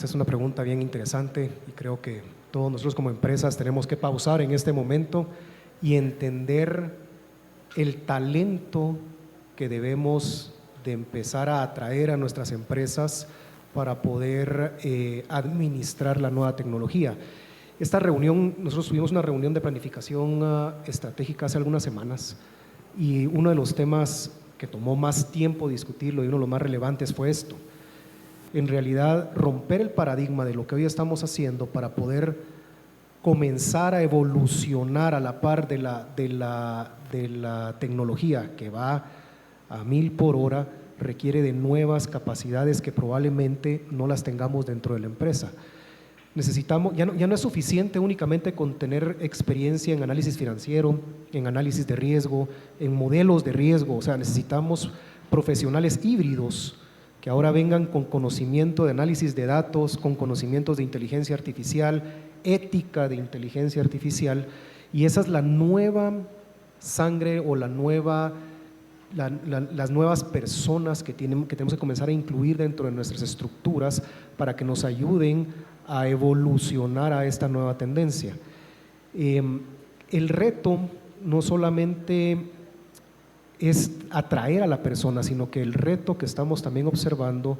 S3: es una pregunta bien interesante y creo que todos nosotros como empresas tenemos que pausar en este momento y entender el talento que debemos de empezar a atraer a nuestras empresas para poder administrar la nueva tecnología. Esta reunión, nosotros tuvimos una reunión de planificación estratégica hace algunas semanas y uno de los temas que tomó más tiempo discutirlo y uno de los más relevantes fue esto. En realidad, romper el paradigma de lo que hoy estamos haciendo para poder comenzar a evolucionar a la par de la tecnología que va a 1000 por hora requiere de nuevas capacidades que probablemente no las tengamos dentro de la empresa. Necesitamos, ya no es suficiente únicamente con tener experiencia en análisis financiero, en análisis de riesgo, en modelos de riesgo, o sea, necesitamos profesionales híbridos que ahora vengan con conocimiento de análisis de datos, con conocimientos de inteligencia artificial, ética de inteligencia artificial, y esa es la nueva sangre o las nuevas personas que tenemos que comenzar a incluir dentro de nuestras estructuras para que nos ayuden a evolucionar a esta nueva tendencia. El reto no solamente es atraer a la persona, sino que el reto que estamos también observando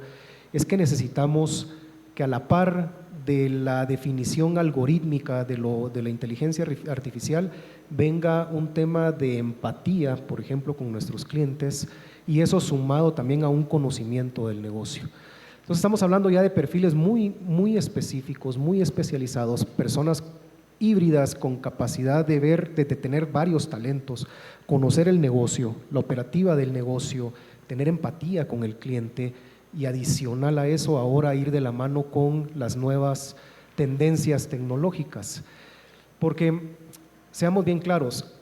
S3: es que necesitamos que a la par de la definición algorítmica de la inteligencia artificial venga un tema de empatía, por ejemplo, con nuestros clientes, y eso sumado también a un conocimiento del negocio. Entonces estamos hablando ya de perfiles muy específicos, muy especializados, personas híbridas con capacidad de tener varios talentos, conocer el negocio, la operativa del negocio, tener empatía con el cliente y adicional a eso ahora ir de la mano con las nuevas tendencias tecnológicas. Porque seamos bien claros,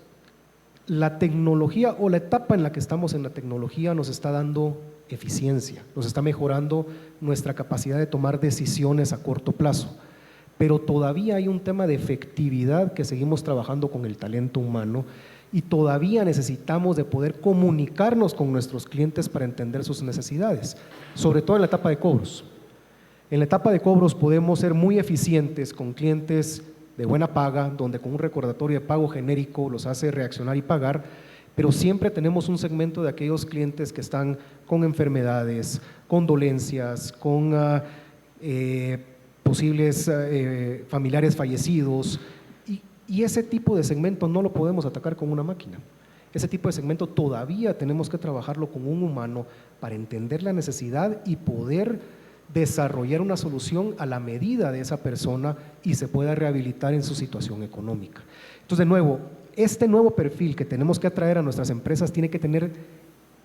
S3: la tecnología o la etapa en la que estamos en la tecnología nos está dando eficiencia, nos está mejorando nuestra capacidad de tomar decisiones a corto plazo, pero todavía hay un tema de efectividad que seguimos trabajando con el talento humano y todavía necesitamos de poder comunicarnos con nuestros clientes para entender sus necesidades, sobre todo en la etapa de cobros. En la etapa de cobros podemos ser muy eficientes con clientes de buena paga, donde con un recordatorio de pago genérico los hace reaccionar y pagar, pero siempre tenemos un segmento de aquellos clientes que están con enfermedades, con dolencias, con posibles familiares fallecidos, y ese tipo de segmento no lo podemos atacar con una máquina. Ese tipo de segmento todavía tenemos que trabajarlo con un humano para entender la necesidad y poder desarrollar una solución a la medida de esa persona y se pueda rehabilitar en su situación económica. Entonces, de nuevo, este nuevo perfil que tenemos que atraer a nuestras empresas tiene que tener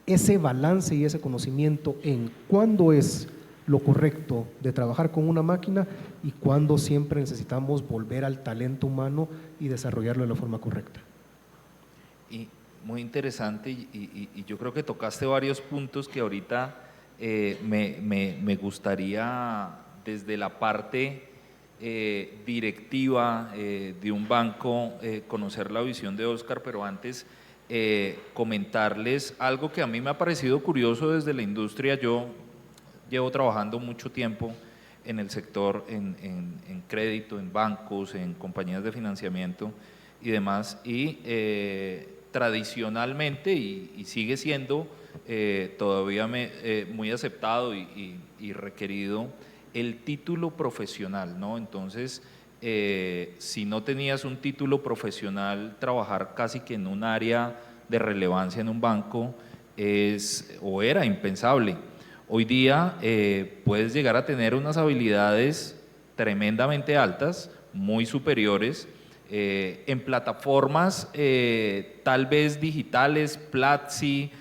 S3: ese balance y ese conocimiento en cuándo es lo correcto de trabajar con una máquina y cuándo siempre necesitamos volver al talento humano y desarrollarlo de la forma correcta.
S2: Y muy interesante y yo creo que tocaste varios puntos que ahorita me gustaría desde la parte directiva de un banco conocer la visión de Óscar, pero antes comentarles algo que a mí me ha parecido curioso desde la industria. Yo llevo trabajando mucho tiempo en el sector, en crédito, en bancos, en compañías de financiamiento y demás, y tradicionalmente, y sigue siendo todavía muy aceptado y requerido el título profesional, ¿no? Entonces, si no tenías un título profesional, trabajar casi que en un área de relevancia en un banco era impensable. Hoy día puedes llegar a tener unas habilidades tremendamente altas, muy superiores, en plataformas tal vez digitales, Platzi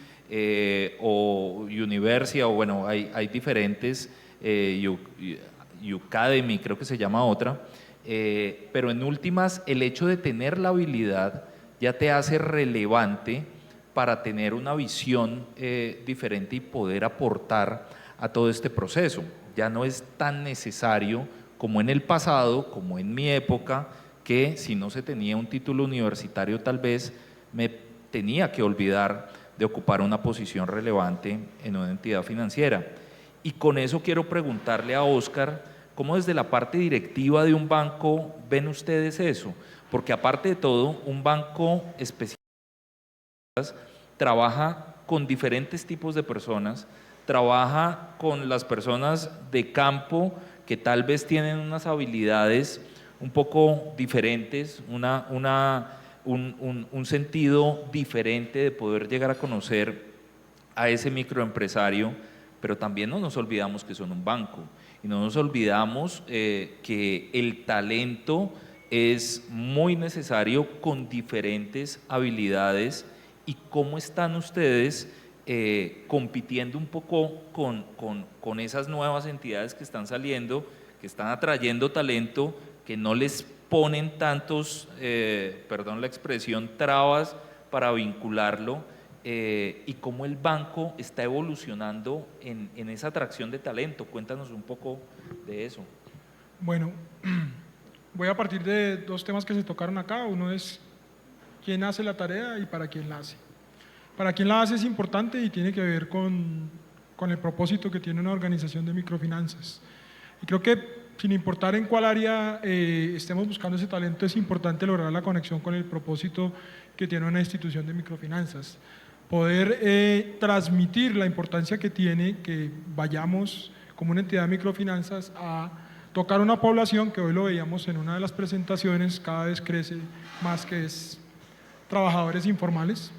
S2: o Universia, o bueno, hay diferentes, Udemy creo que se llama otra, pero en últimas el hecho de tener la habilidad ya te hace relevante para tener una visión diferente y poder aportar a todo este proceso. Ya no es tan necesario como en el pasado, como en mi época, que si no se tenía un título universitario tal vez me tenía que olvidar de ocupar una posición relevante en una entidad financiera. Y con eso quiero preguntarle a Óscar, ¿cómo desde la parte directiva de un banco ven ustedes eso? Porque aparte de todo, un banco especial trabaja con diferentes tipos de personas, trabaja con las personas de campo que tal vez tienen unas habilidades un poco diferentes, un sentido diferente de poder llegar a conocer a ese microempresario, pero también no nos olvidamos que son un banco y no nos olvidamos que el talento es muy necesario con diferentes habilidades. ¿Y cómo están ustedes compitiendo un poco con esas nuevas entidades que están saliendo, que están atrayendo talento, que no les ponen tantos, perdón la expresión, trabas para vincularlo, y cómo el banco está evolucionando en esa atracción de talento? Cuéntanos un poco de eso.
S5: Bueno, voy a partir de dos temas que se tocaron acá. Uno es quién hace la tarea y para quién la hace. Para quién la hace es importante y tiene que ver con el propósito que tiene una organización de microfinanzas. Y creo que sin importar en cuál área estemos buscando ese talento, es importante lograr la conexión con el propósito que tiene una institución de microfinanzas. Poder transmitir la importancia que tiene que vayamos como una entidad de microfinanzas a tocar una población que hoy lo veíamos en una de las presentaciones, cada vez crece más, que es trabajadores informales.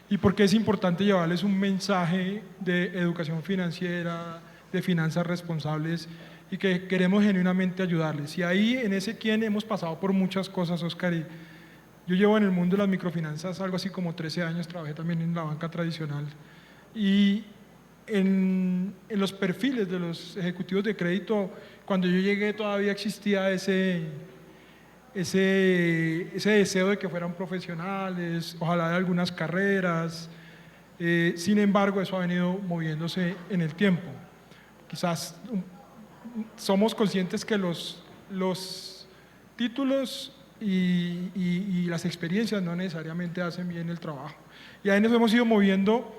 S5: Y porque es importante llevarles un mensaje de educación financiera, de finanzas responsables, y que queremos genuinamente ayudarles. Y ahí en ese quién hemos pasado por muchas cosas, Óscar. Y yo llevo en el mundo de las microfinanzas algo así como 13 años, trabajé también en la banca tradicional. Y en los perfiles de los ejecutivos de crédito, cuando yo llegué todavía existía ese deseo de que fueran profesionales, ojalá de algunas carreras. Sin embargo, eso ha venido moviéndose en el tiempo. Quizás somos conscientes que los títulos y las experiencias no necesariamente hacen bien el trabajo. Y ahí nos hemos ido moviendo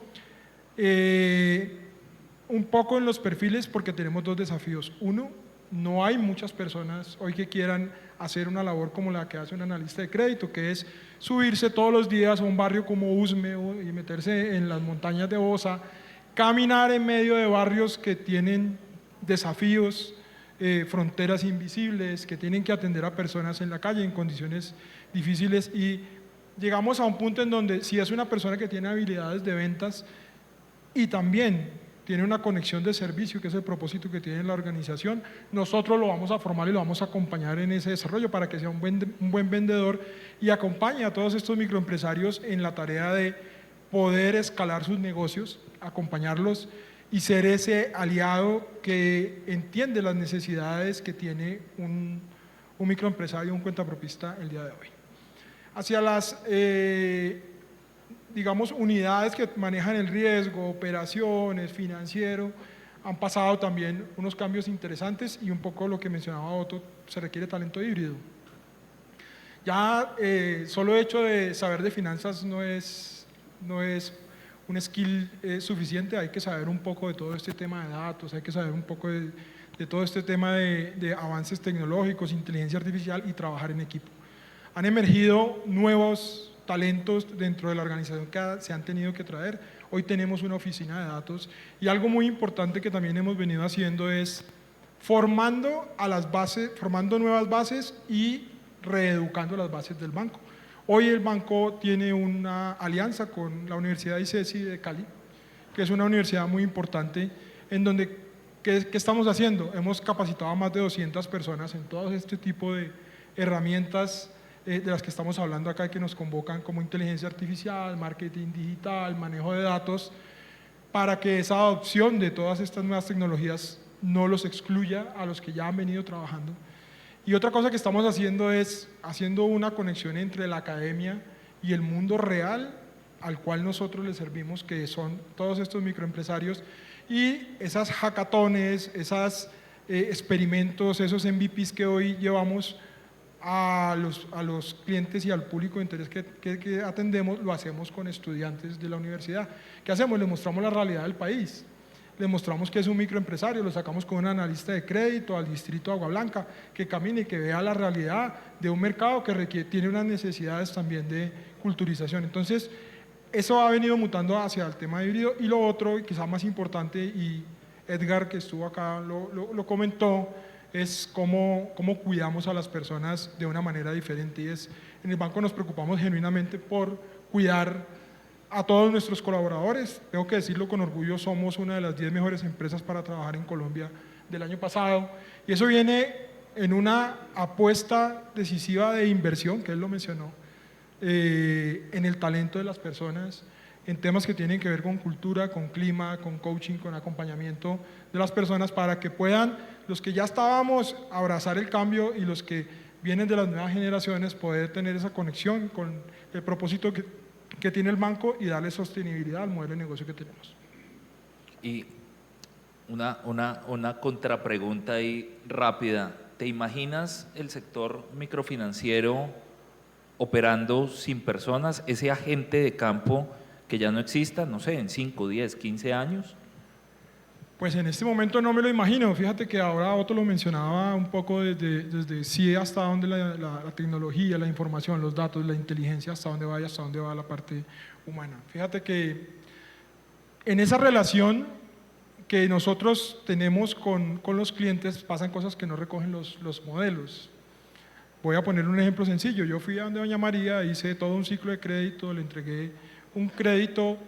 S5: un poco en los perfiles porque tenemos dos desafíos. Uno, no hay muchas personas hoy que quieran hacer una labor como la que hace un analista de crédito, que es subirse todos los días a un barrio como Usme y meterse en las montañas de Bosa, caminar en medio de barrios que tienen desafíos, fronteras invisibles, que tienen que atender a personas en la calle en condiciones difíciles. Y llegamos a un punto en donde si es una persona que tiene habilidades de ventas y también tiene una conexión de servicio, que es el propósito que tiene la organización, nosotros lo vamos a formar y lo vamos a acompañar en ese desarrollo para que sea un buen vendedor y acompañe a todos estos microempresarios en la tarea de poder escalar sus negocios, acompañarlos y ser ese aliado que entiende las necesidades que tiene un microempresario, un cuentapropista el día de hoy. Hacia las digamos, unidades que manejan el riesgo, operaciones, financiero, han pasado también unos cambios interesantes y un poco lo que mencionaba Otto, se requiere talento híbrido. Ya solo hecho de saber de finanzas no es un skill suficiente, hay que saber un poco de todo este tema de datos, hay que saber un poco de todo este tema de avances tecnológicos, inteligencia artificial y trabajar en equipo. Han emergido nuevos talentos dentro de la organización que se han tenido que traer. Hoy tenemos una oficina de datos y algo muy importante que también hemos venido haciendo es formando a las bases, formando nuevas bases y reeducando las bases del banco. Hoy el banco tiene una alianza con la Universidad ICESI de Cali, que es una universidad muy importante, en donde, ¿qué estamos haciendo? Hemos capacitado a más de 200 personas en todo este tipo de herramientas de las que estamos hablando acá, que nos convocan como inteligencia artificial, marketing digital, manejo de datos, para que esa adopción de todas estas nuevas tecnologías no los excluya a los que ya han venido trabajando. Y otra cosa que estamos haciendo es haciendo una conexión entre la academia y el mundo real al cual nosotros les servimos, que son todos estos microempresarios, y esas hackatones, esas experimentos, esos MVPs que hoy llevamos a los clientes y al público de interés que atendemos, lo hacemos con estudiantes de la universidad. ¿Qué hacemos? Les mostramos la realidad del país, les mostramos que es un microempresario, lo sacamos con un analista de crédito al distrito de Agua Blanca, que camine y que vea la realidad de un mercado que tiene unas necesidades también de culturización. Entonces, eso ha venido mutando hacia el tema híbrido. Y lo otro, y quizá más importante, y Edgar, que estuvo acá, lo comentó, es cómo cuidamos a las personas de una manera diferente. Y en el banco nos preocupamos genuinamente por cuidar a todos nuestros colaboradores. Tengo que decirlo con orgullo, somos una de las 10 mejores empresas para trabajar en Colombia del año pasado. Y eso viene en una apuesta decisiva de inversión, que él lo mencionó, en el talento de las personas, en temas que tienen que ver con cultura, con clima, con coaching, con acompañamiento de las personas, para que puedan, los que ya estábamos, abrazar el cambio, y los que vienen de las nuevas generaciones, poder tener esa conexión con el propósito que tiene el banco y darle sostenibilidad al modelo de negocio que tenemos.
S2: Y una contrapregunta ahí rápida. ¿Te imaginas el sector microfinanciero operando sin personas, ese agente de campo que ya no exista, no sé, en 5, 10, 15 años?
S5: Pues en este momento no me lo imagino. Fíjate que ahora Otto lo mencionaba un poco desde sí hasta dónde la tecnología, la información, los datos, la inteligencia, hasta dónde va y hasta dónde va la parte humana. Fíjate que en esa relación que nosotros tenemos con los clientes pasan cosas que no recogen los modelos. Voy a poner un ejemplo sencillo. Yo fui a donde doña María, hice todo un ciclo de crédito, le entregué un crédito,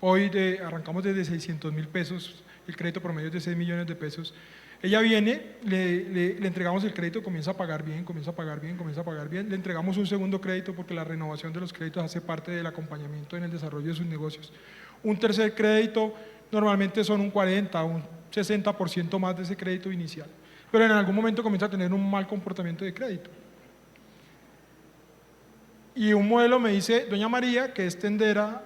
S5: hoy arrancamos desde 600.000 pesos, el crédito promedio es de 6 millones de pesos. Ella viene, le entregamos el crédito, comienza a pagar bien, comienza a pagar bien, comienza a pagar bien, le entregamos un segundo crédito porque la renovación de los créditos hace parte del acompañamiento en el desarrollo de sus negocios. Un tercer crédito, normalmente son un 40, un 60% más de ese crédito inicial, pero en algún momento comienza a tener un mal comportamiento de crédito. Y un modelo me dice, doña María, que es tendera,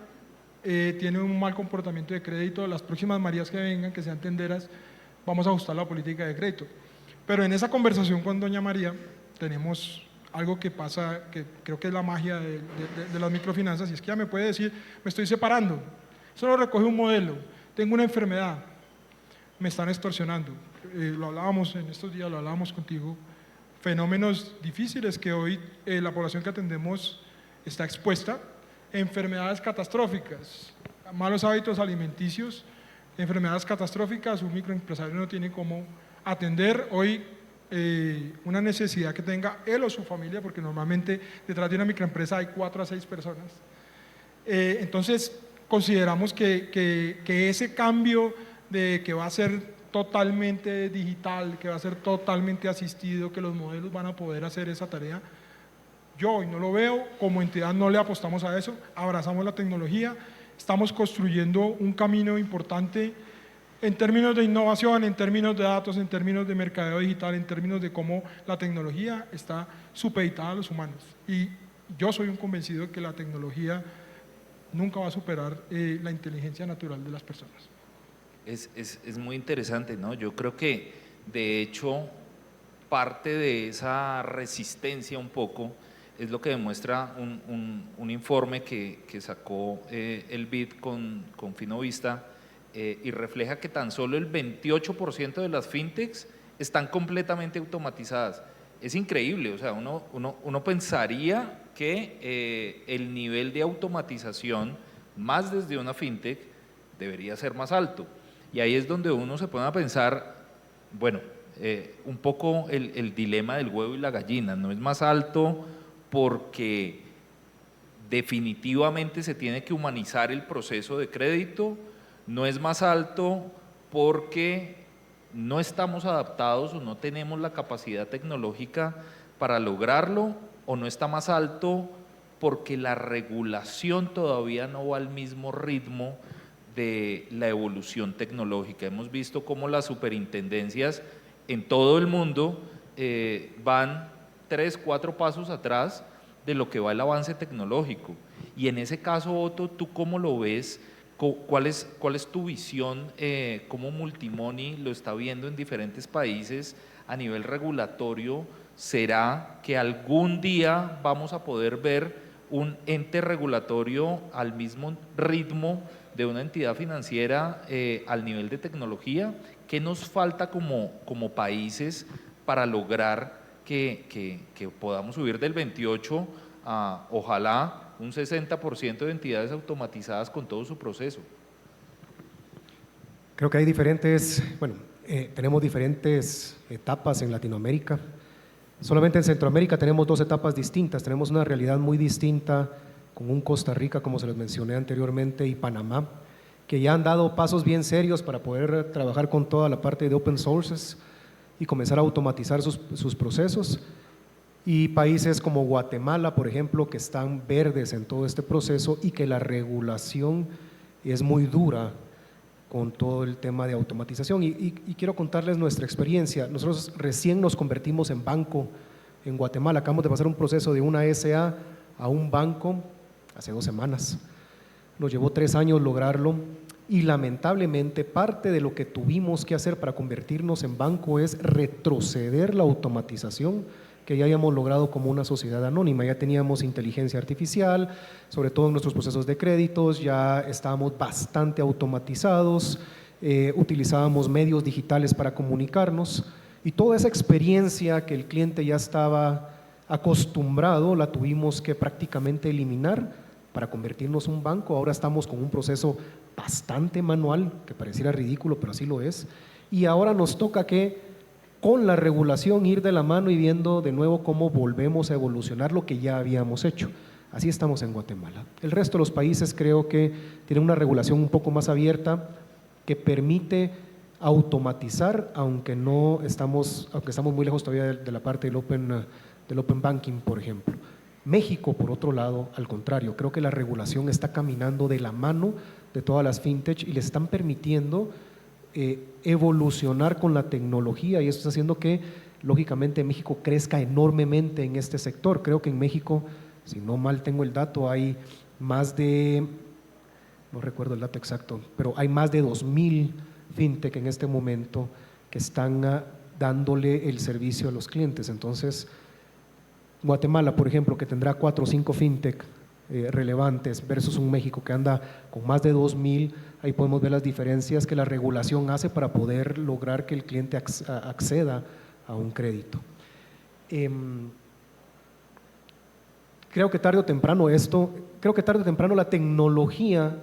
S5: tiene un mal comportamiento de crédito, las próximas Marías que vengan, que sean tenderas, vamos a ajustar la política de crédito. Pero en esa conversación con doña María tenemos algo que pasa, que creo que es la magia de las microfinanzas, y es que ella me puede decir, me estoy separando, eso lo recoge un modelo, tengo una enfermedad, me están extorsionando, lo hablábamos en estos días, lo hablábamos contigo, fenómenos difíciles que hoy la población que atendemos está expuesta, enfermedades catastróficas, malos hábitos alimenticios, enfermedades catastróficas, un microempresario no tiene cómo atender hoy una necesidad que tenga él o su familia, porque normalmente detrás de una microempresa hay 4 a 6 personas. Entonces, consideramos que ese cambio de que va a ser totalmente digital, que va a ser totalmente asistido, que los modelos van a poder hacer esa tarea, yo hoy no lo veo, como entidad no le apostamos a eso, abrazamos la tecnología, estamos construyendo un camino importante en términos de innovación, en términos de datos, en términos de mercadeo digital, en términos de cómo la tecnología está supeditada a los humanos. Y yo soy un convencido de que la tecnología nunca va a superar la inteligencia natural de las personas.
S2: Es muy interesante, ¿no? Yo creo que, de hecho, parte de esa resistencia un poco es lo que demuestra un informe que sacó el BID con Finovista, y refleja que tan solo el 28% de las fintechs están completamente automatizadas. Es increíble, o sea, uno pensaría que el nivel de automatización, más desde una fintech, debería ser más alto. Y ahí es donde uno se pone a pensar, bueno, un poco el dilema del huevo y la gallina. No es más alto porque definitivamente se tiene que humanizar el proceso de crédito, no es más alto porque no estamos adaptados o no tenemos la capacidad tecnológica para lograrlo, o no está más alto porque la regulación todavía no va al mismo ritmo de la evolución tecnológica. Hemos visto cómo las superintendencias en todo el mundo van 3, 4 pasos atrás de lo que va el avance tecnológico. Y en ese caso, Otto, ¿tú cómo lo ves ¿cuál es tu visión, cómo Multimoney lo está viendo en diferentes países a nivel regulatorio? ¿Será que algún día vamos a poder ver un ente regulatorio al mismo ritmo de una entidad financiera al nivel de tecnología? ¿Qué nos falta como países para lograr que podamos subir del 28 a, ojalá, un 60% de entidades automatizadas con todo su proceso?
S3: Creo que hay tenemos diferentes etapas en Latinoamérica. Solamente en Centroamérica tenemos 2 etapas distintas. Tenemos una realidad muy distinta con un Costa Rica, como se les mencioné anteriormente, y Panamá, que ya han dado pasos bien serios para poder trabajar con toda la parte de open sources y comenzar a automatizar sus procesos. Y países como Guatemala, por ejemplo, que están verdes en todo este proceso y que la regulación es muy dura con todo el tema de automatización. Y quiero contarles nuestra experiencia. Nosotros recién nos convertimos en banco en Guatemala. Acabamos de pasar un proceso de una SA a un banco hace 2 semanas. Nos llevó 3 años lograrlo y lamentablemente parte de lo que tuvimos que hacer para convertirnos en banco es retroceder la automatización que ya habíamos logrado como una sociedad anónima. Ya teníamos inteligencia artificial, sobre todo en nuestros procesos de créditos, ya estábamos bastante automatizados, utilizábamos medios digitales para comunicarnos y toda esa experiencia que el cliente ya estaba acostumbrado la tuvimos que prácticamente eliminar para convertirnos en un banco. Ahora estamos con un proceso bastante manual, que pareciera ridículo, pero así lo es, y ahora nos toca que con la regulación ir de la mano y viendo de nuevo cómo volvemos a evolucionar lo que ya habíamos hecho. Así estamos en Guatemala. El resto de los países creo que tienen una regulación un poco más abierta que permite automatizar, aunque estamos muy lejos todavía de la parte del open banking, por ejemplo. México, por otro lado, al contrario, creo que la regulación está caminando de la mano de todas las fintech y les están permitiendo evolucionar con la tecnología, y eso está haciendo que lógicamente México crezca enormemente en este sector. Creo que en México, si no mal tengo el dato, hay más de, no recuerdo el dato exacto, pero hay más de 2000 fintech en este momento que están dándole el servicio a los clientes. Entonces, Guatemala, por ejemplo, que tendrá 4 o 5 fintech relevantes versus un México que anda con más de 2000, ahí podemos ver las diferencias que la regulación hace para poder lograr que el cliente acceda a un crédito. Creo que tarde o temprano la tecnología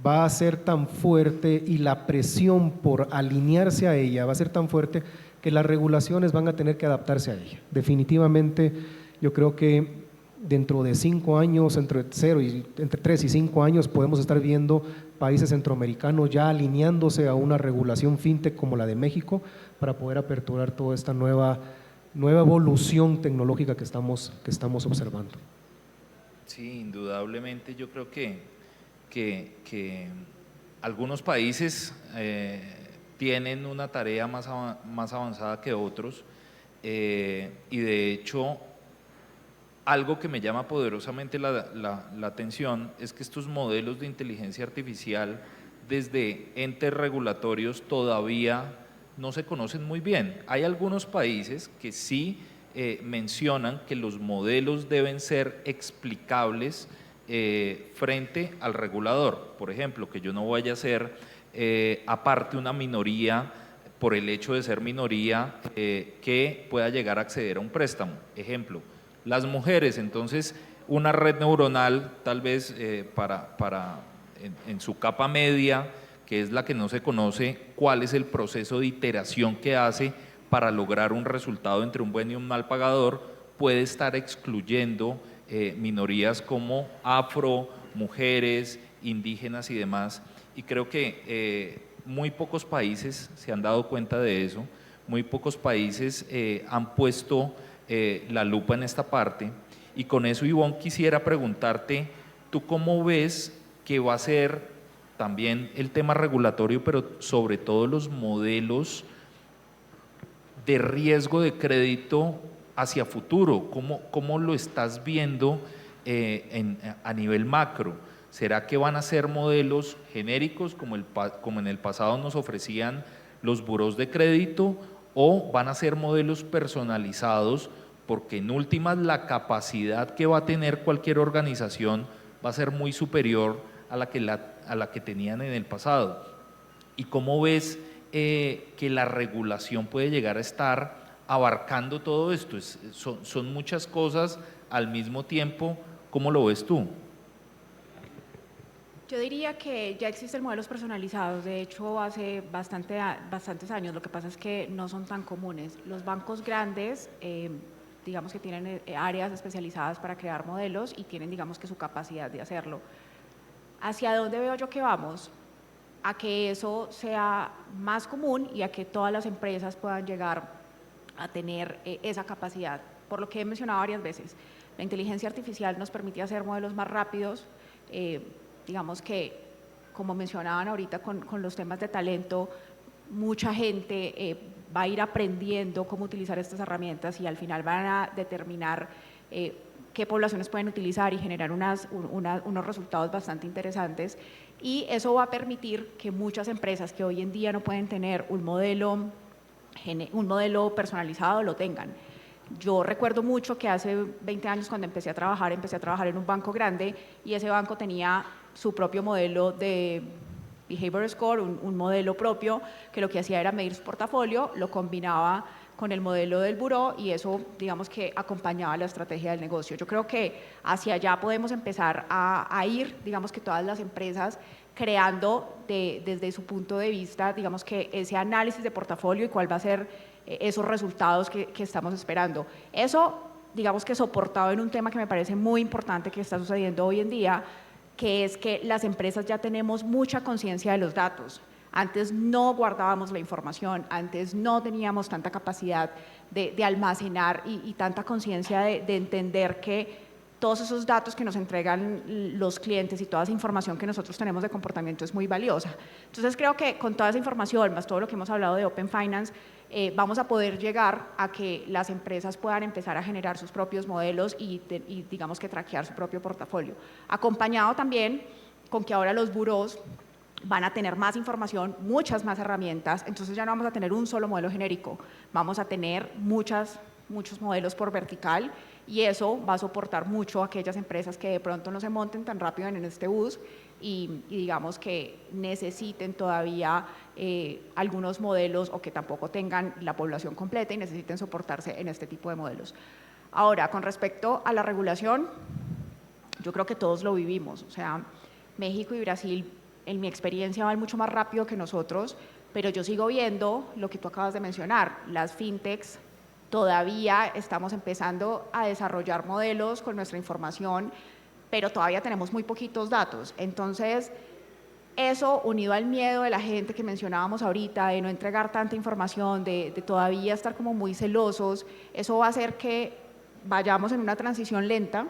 S3: va a ser tan fuerte y la presión por alinearse a ella va a ser tan fuerte que las regulaciones van a tener que adaptarse a ella. Definitivamente, yo creo que dentro de 5 años, entre 3 y 5 años, podemos estar viendo países centroamericanos ya alineándose a una regulación fintech como la de México para poder aperturar toda esta nueva evolución tecnológica que estamos observando.
S2: Sí, indudablemente yo creo que algunos países tienen una tarea más avanzada que otros y de hecho algo que me llama poderosamente la atención es que estos modelos de inteligencia artificial desde entes regulatorios todavía no se conocen muy bien. Hay algunos países que sí mencionan que los modelos deben ser explicables frente al regulador. Por ejemplo, que yo no vaya a ser aparte una minoría por el hecho de ser minoría que pueda llegar a acceder a un préstamo. Ejemplo, las mujeres, entonces una red neuronal tal vez en su capa media, que es la que no se conoce cuál es el proceso de iteración que hace para lograr un resultado entre un buen y un mal pagador, puede estar excluyendo minorías como afro, mujeres, indígenas y demás. Y creo que muy pocos países se han dado cuenta de eso, muy pocos países han puesto la lupa en esta parte. Y con eso, Ivonne, quisiera preguntarte, ¿tú cómo ves que va a ser también el tema regulatorio, pero sobre todo los modelos de riesgo de crédito hacia futuro? ¿Cómo lo estás viendo a nivel macro? ¿Será que van a ser modelos genéricos como en el pasado nos ofrecían los burós de crédito, o van a ser modelos personalizados, porque en últimas la capacidad que va a tener cualquier organización va a ser muy superior a la que tenían en el pasado? ¿Y cómo ves que la regulación puede llegar a estar abarcando todo esto? Son muchas cosas al mismo tiempo. ¿Cómo lo ves tú?
S4: Yo diría que ya existen modelos personalizados, de hecho hace bastantes años, lo que pasa es que no son tan comunes. Los bancos grandes, digamos que tienen áreas especializadas para crear modelos y tienen, digamos que, su capacidad de hacerlo. ¿Hacia dónde veo yo que vamos? A que eso sea más común y a que todas las empresas puedan llegar a tener esa capacidad. Por lo que he mencionado varias veces, la inteligencia artificial nos permite hacer modelos más rápidos. Digamos que, como mencionaban ahorita con los temas de talento, mucha gente va a ir aprendiendo cómo utilizar estas herramientas y al final van a determinar qué poblaciones pueden utilizar y generar unos resultados bastante interesantes. Y eso va a permitir que muchas empresas que hoy en día no pueden tener un modelo personalizado lo tengan. Yo recuerdo mucho que hace 20 años, cuando empecé a trabajar en un banco grande, y ese banco tenía su propio modelo de Behavior Score, un modelo propio que lo que hacía era medir su portafolio, lo combinaba con el modelo del buró y eso, digamos, que acompañaba la estrategia del negocio. Yo creo que hacia allá podemos empezar a ir, digamos, que todas las empresas creando desde su punto de vista, digamos, que ese análisis de portafolio y cuál va a ser esos resultados que estamos esperando. Eso, digamos, que soportado en un tema que me parece muy importante que está sucediendo hoy en día, que es que las empresas ya tenemos mucha conciencia de los datos. Antes no guardábamos la información, antes no teníamos tanta capacidad de almacenar y tanta conciencia de entender que todos esos datos que nos entregan los clientes y toda esa información que nosotros tenemos de comportamiento es muy valiosa. Entonces creo que con toda esa información, más todo lo que hemos hablado de Open Finance, vamos a poder llegar a que las empresas puedan empezar a generar sus propios modelos y digamos que traquear su propio portafolio. Acompañado también con que ahora los burós van a tener más información, muchas más herramientas, entonces ya no vamos a tener un solo modelo genérico, vamos a tener muchos modelos por vertical y eso va a soportar mucho a aquellas empresas que de pronto no se monten tan rápido en este bus y digamos que necesiten todavía algunos modelos o que tampoco tengan la población completa y necesiten soportarse en este tipo de modelos. Ahora, con respecto a la regulación, yo creo que todos lo vivimos, o sea, México y Brasil, en mi experiencia, van mucho más rápido que nosotros, pero yo sigo viendo lo que tú acabas de mencionar, las fintechs. Todavía estamos empezando a desarrollar modelos con nuestra información, pero todavía tenemos muy poquitos datos. Entonces, eso unido al miedo de la gente que mencionábamos ahorita, de no entregar tanta información, de todavía estar como muy celosos, eso va a hacer que vayamos en una transición lenta.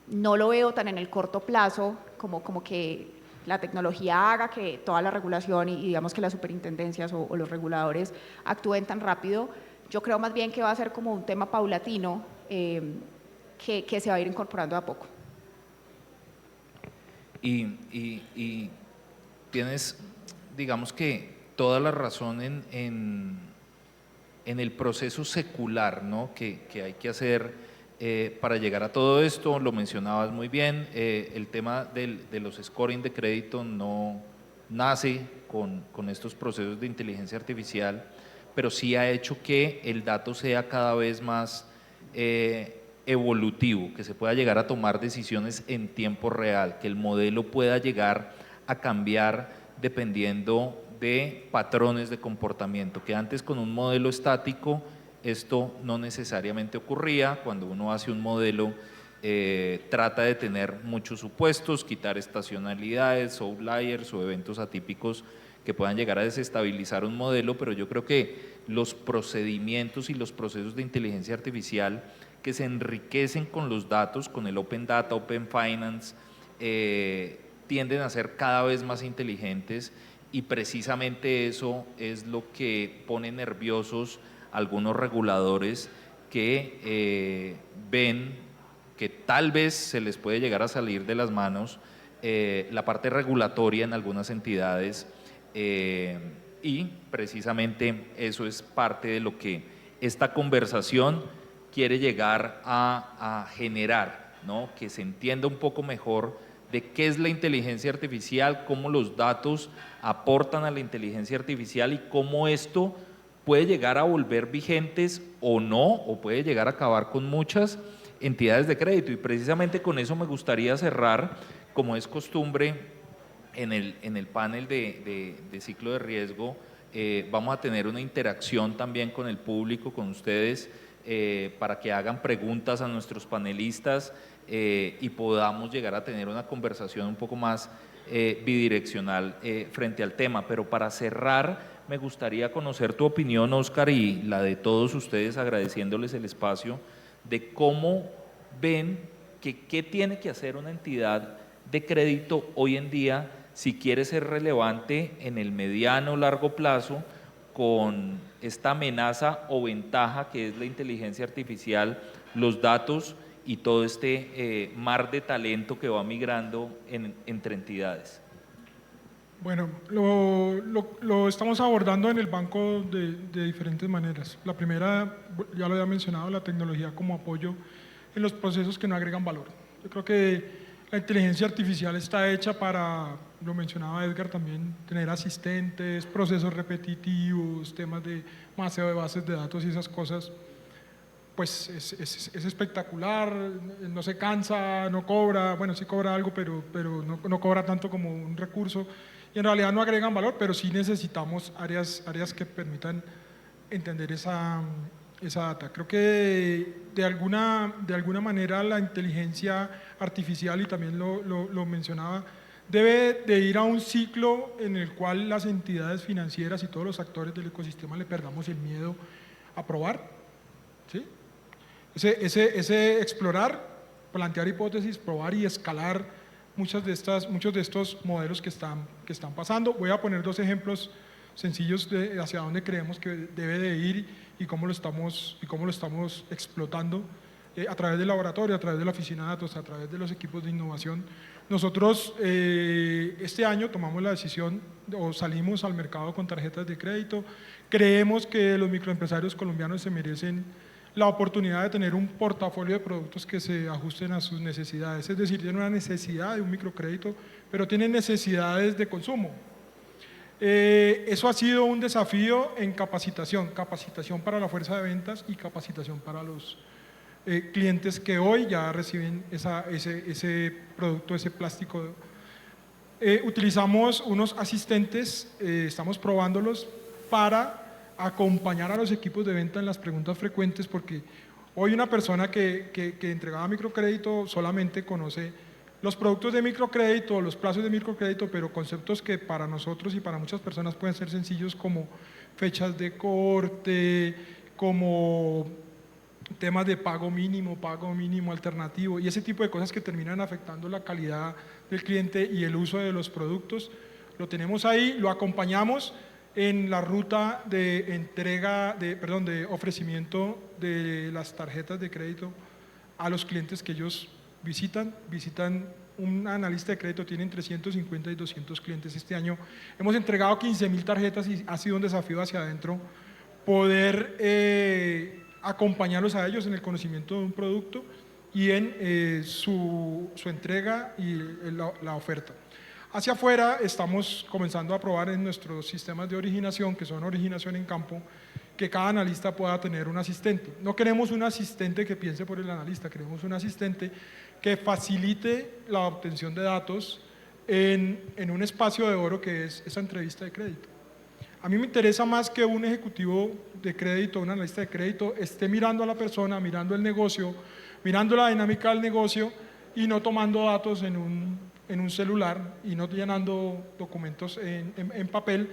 S4: No lo veo tan en el corto plazo como que la tecnología haga que toda la regulación y digamos que las superintendencias o los reguladores actúen tan rápido. Yo creo más bien que va a ser como un tema paulatino que se va a ir incorporando de a poco.
S2: Y tienes, digamos que, toda la razón en el proceso secular, ¿no?, que hay que hacer para llegar a todo esto. Lo mencionabas muy bien, el tema de los scoring de crédito no nace con estos procesos de inteligencia artificial, pero sí ha hecho que el dato sea cada vez más evolutivo, que se pueda llegar a tomar decisiones en tiempo real, que el modelo pueda llegar a cambiar dependiendo de patrones de comportamiento, que antes con un modelo estático esto no necesariamente ocurría. Cuando uno hace un modelo trata de tener muchos supuestos, quitar estacionalidades, outliers o eventos atípicos que puedan llegar a desestabilizar un modelo, pero yo creo que los procedimientos y los procesos de inteligencia artificial que se enriquecen con los datos, con el Open Data, Open Finance, tienden a ser cada vez más inteligentes y precisamente eso es lo que pone nerviosos algunos reguladores que ven que tal vez se les puede llegar a salir de las manos la parte regulatoria en algunas entidades, y precisamente eso es parte de lo que esta conversación quiere llegar a generar, ¿no? Que se entienda un poco mejor de qué es la inteligencia artificial, cómo los datos aportan a la inteligencia artificial y cómo esto puede llegar a volver vigentes o no, o puede llegar a acabar con muchas entidades de crédito. Y precisamente con eso me gustaría cerrar, como es costumbre en el panel de ciclo de riesgo. Vamos a tener una interacción también con el público, con ustedes, para que hagan preguntas a nuestros panelistas y podamos llegar a tener una conversación un poco más bidireccional frente al tema. Pero para cerrar, me gustaría conocer tu opinión, Óscar, y la de todos ustedes, agradeciéndoles el espacio, de cómo ven qué tiene que hacer una entidad de crédito hoy en día si quiere ser relevante en el mediano o largo plazo con esta amenaza o ventaja que es la inteligencia artificial, los datos y todo este mar de talento que va migrando entre entidades.
S5: Bueno, lo estamos abordando en el banco de diferentes maneras. La primera, ya lo había mencionado, la tecnología como apoyo en los procesos que no agregan valor. Yo creo que la inteligencia artificial está hecha para, lo mencionaba Edgar también, tener asistentes, procesos repetitivos, temas de maseo de bases de datos y esas cosas. Pues es espectacular, no se cansa, no cobra, bueno, sí cobra algo, pero no cobra tanto como un recurso, y en realidad no agregan valor, pero sí necesitamos áreas que permitan entender esa data. Creo que de alguna manera la inteligencia artificial, y también lo mencionaba, debe de ir a un ciclo en el cual las entidades financieras y todos los actores del ecosistema le perdamos el miedo a probar, ¿sí? Ese explorar, plantear hipótesis, probar y escalar muchos de estos modelos que están pasando. Voy a poner dos ejemplos sencillos de hacia dónde creemos que debe de ir y cómo lo estamos explotando a través del laboratorio, a través de la oficina de datos, a través de los equipos de innovación. Nosotros este año tomamos la decisión o salimos al mercado con tarjetas de crédito. Creemos que los microempresarios colombianos se merecen la oportunidad de tener un portafolio de productos que se ajusten a sus necesidades, es decir, tienen una necesidad de un microcrédito, pero tienen necesidades de consumo. Eso ha sido un desafío en capacitación para la fuerza de ventas y capacitación para los clientes que hoy ya reciben ese producto, ese plástico. Utilizamos unos asistentes, estamos probándolos para acompañar a los equipos de venta en las preguntas frecuentes, porque hoy una persona que entregaba microcrédito solamente conoce los productos de microcrédito, los plazos de microcrédito, pero conceptos que para nosotros y para muchas personas pueden ser sencillos, como fechas de corte, como temas de pago mínimo alternativo y ese tipo de cosas que terminan afectando la calidad del cliente y el uso de los productos. Lo tenemos ahí, lo acompañamos en la ruta de entrega, de ofrecimiento de las tarjetas de crédito a los clientes que ellos visitan un analista de crédito, tiene entre 150 y 200 clientes. Este año hemos entregado 15.000 tarjetas y ha sido un desafío hacia adentro poder acompañarlos a ellos en el conocimiento de un producto y en su entrega y la oferta. Hacia afuera estamos comenzando a probar en nuestros sistemas de originación, que son originación en campo, que cada analista pueda tener un asistente. No queremos un asistente que piense por el analista, queremos un asistente que facilite la obtención de datos en un espacio de oro que es esa entrevista de crédito. A mí me interesa más que un ejecutivo de crédito, un analista de crédito, esté mirando a la persona, mirando el negocio, mirando la dinámica del negocio y no tomando datos en un celular y no llenando documentos en papel,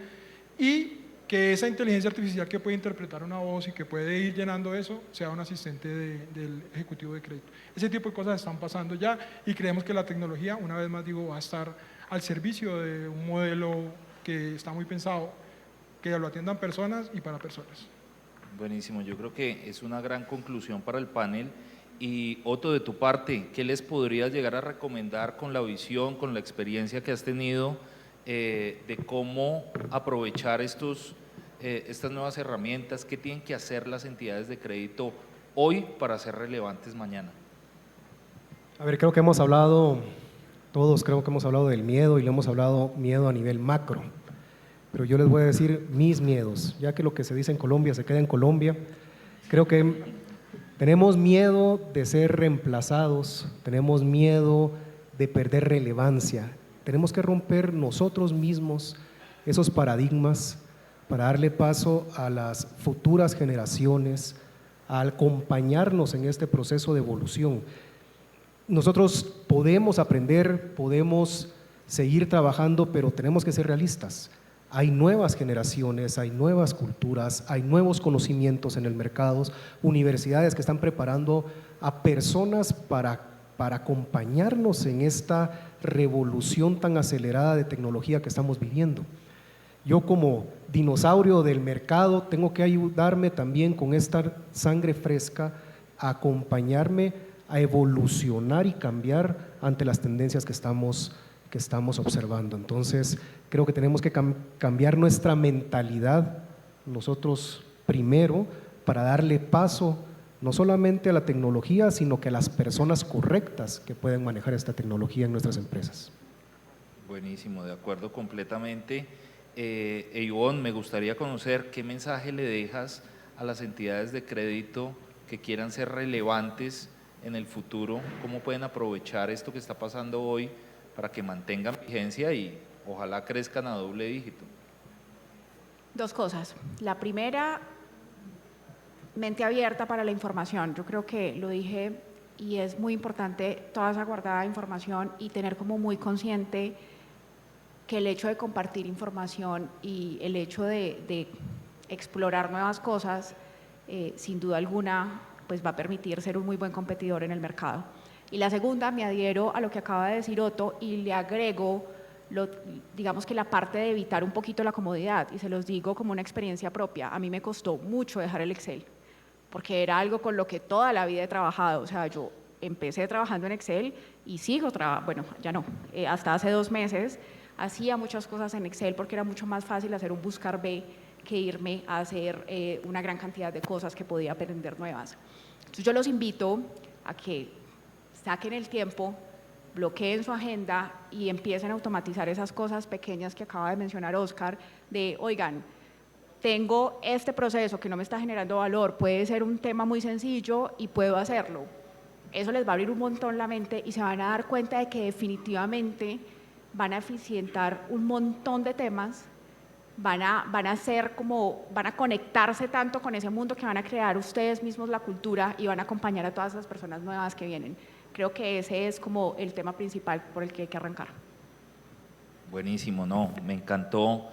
S5: y que esa inteligencia artificial que puede interpretar una voz y que puede ir llenando eso sea un asistente del ejecutivo de crédito. Ese tipo de cosas están pasando ya y creemos que la tecnología, una vez más digo, va a estar al servicio de un modelo que está muy pensado, que lo atiendan personas y para personas.
S2: Buenísimo, yo creo que es una gran conclusión para el panel Y Otto, de tu parte, ¿qué les podrías llegar a recomendar con la visión, con la experiencia que has tenido de cómo aprovechar estas nuevas herramientas? ¿Qué tienen que hacer las entidades de crédito hoy para ser relevantes mañana?
S3: A ver, creo que hemos hablado, todos creo que hemos hablado del miedo y le hemos hablado miedo a nivel macro. Pero yo les voy a decir mis miedos, ya que lo que se dice en Colombia se queda en Colombia. Creo que tenemos miedo de ser reemplazados, tenemos miedo de perder relevancia. Tenemos que romper nosotros mismos esos paradigmas para darle paso a las futuras generaciones, a acompañarnos en este proceso de evolución. Nosotros podemos aprender, podemos seguir trabajando, pero tenemos que ser realistas. Hay nuevas generaciones, hay nuevas culturas, hay nuevos conocimientos en el mercado, universidades que están preparando a personas para acompañarnos en esta revolución tan acelerada de tecnología que estamos viviendo. Yo como dinosaurio del mercado tengo que ayudarme también con esta sangre fresca a acompañarme a evolucionar y cambiar ante las tendencias que estamos observando. Entonces, creo que tenemos que cambiar nuestra mentalidad nosotros primero para darle paso no solamente a la tecnología, sino que a las personas correctas que pueden manejar esta tecnología en nuestras empresas.
S2: Buenísimo, de acuerdo completamente. Ivonne, me gustaría conocer qué mensaje le dejas a las entidades de crédito que quieran ser relevantes en el futuro, cómo pueden aprovechar esto que está pasando hoy para que mantengan vigencia y ojalá crezcan a doble dígito.
S4: Dos cosas. La primera, mente abierta para la información. Yo creo que lo dije y es muy importante toda esa guardada información y tener como muy consciente que el hecho de compartir información y el hecho de explorar nuevas cosas, sin duda alguna, pues va a permitir ser un muy buen competidor en el mercado. Y la segunda, me adhiero a lo que acaba de decir Otto y le agrego, digamos que la parte de evitar un poquito la comodidad, y se los digo como una experiencia propia. A mí me costó mucho dejar el Excel, porque era algo con lo que toda la vida he trabajado. O sea, yo empecé trabajando en Excel y sigo trabajando, bueno, ya no, hasta hace 2 meses hacía muchas cosas en Excel porque era mucho más fácil hacer un buscar B que irme a hacer una gran cantidad de cosas que podía aprender nuevas. Entonces yo los invito a que saquen el tiempo, bloqueen su agenda y empiecen a automatizar esas cosas pequeñas que acaba de mencionar Oscar, de, oigan, tengo este proceso que no me está generando valor, puede ser un tema muy sencillo y puedo hacerlo. Eso les va a abrir un montón la mente y se van a dar cuenta de que definitivamente van a eficientar un montón de temas, van a conectarse tanto con ese mundo que van a crear ustedes mismos la cultura y van a acompañar a todas esas personas nuevas que vienen. Creo que ese es como el tema principal por el que hay que arrancar.
S2: Buenísimo, no, me encantó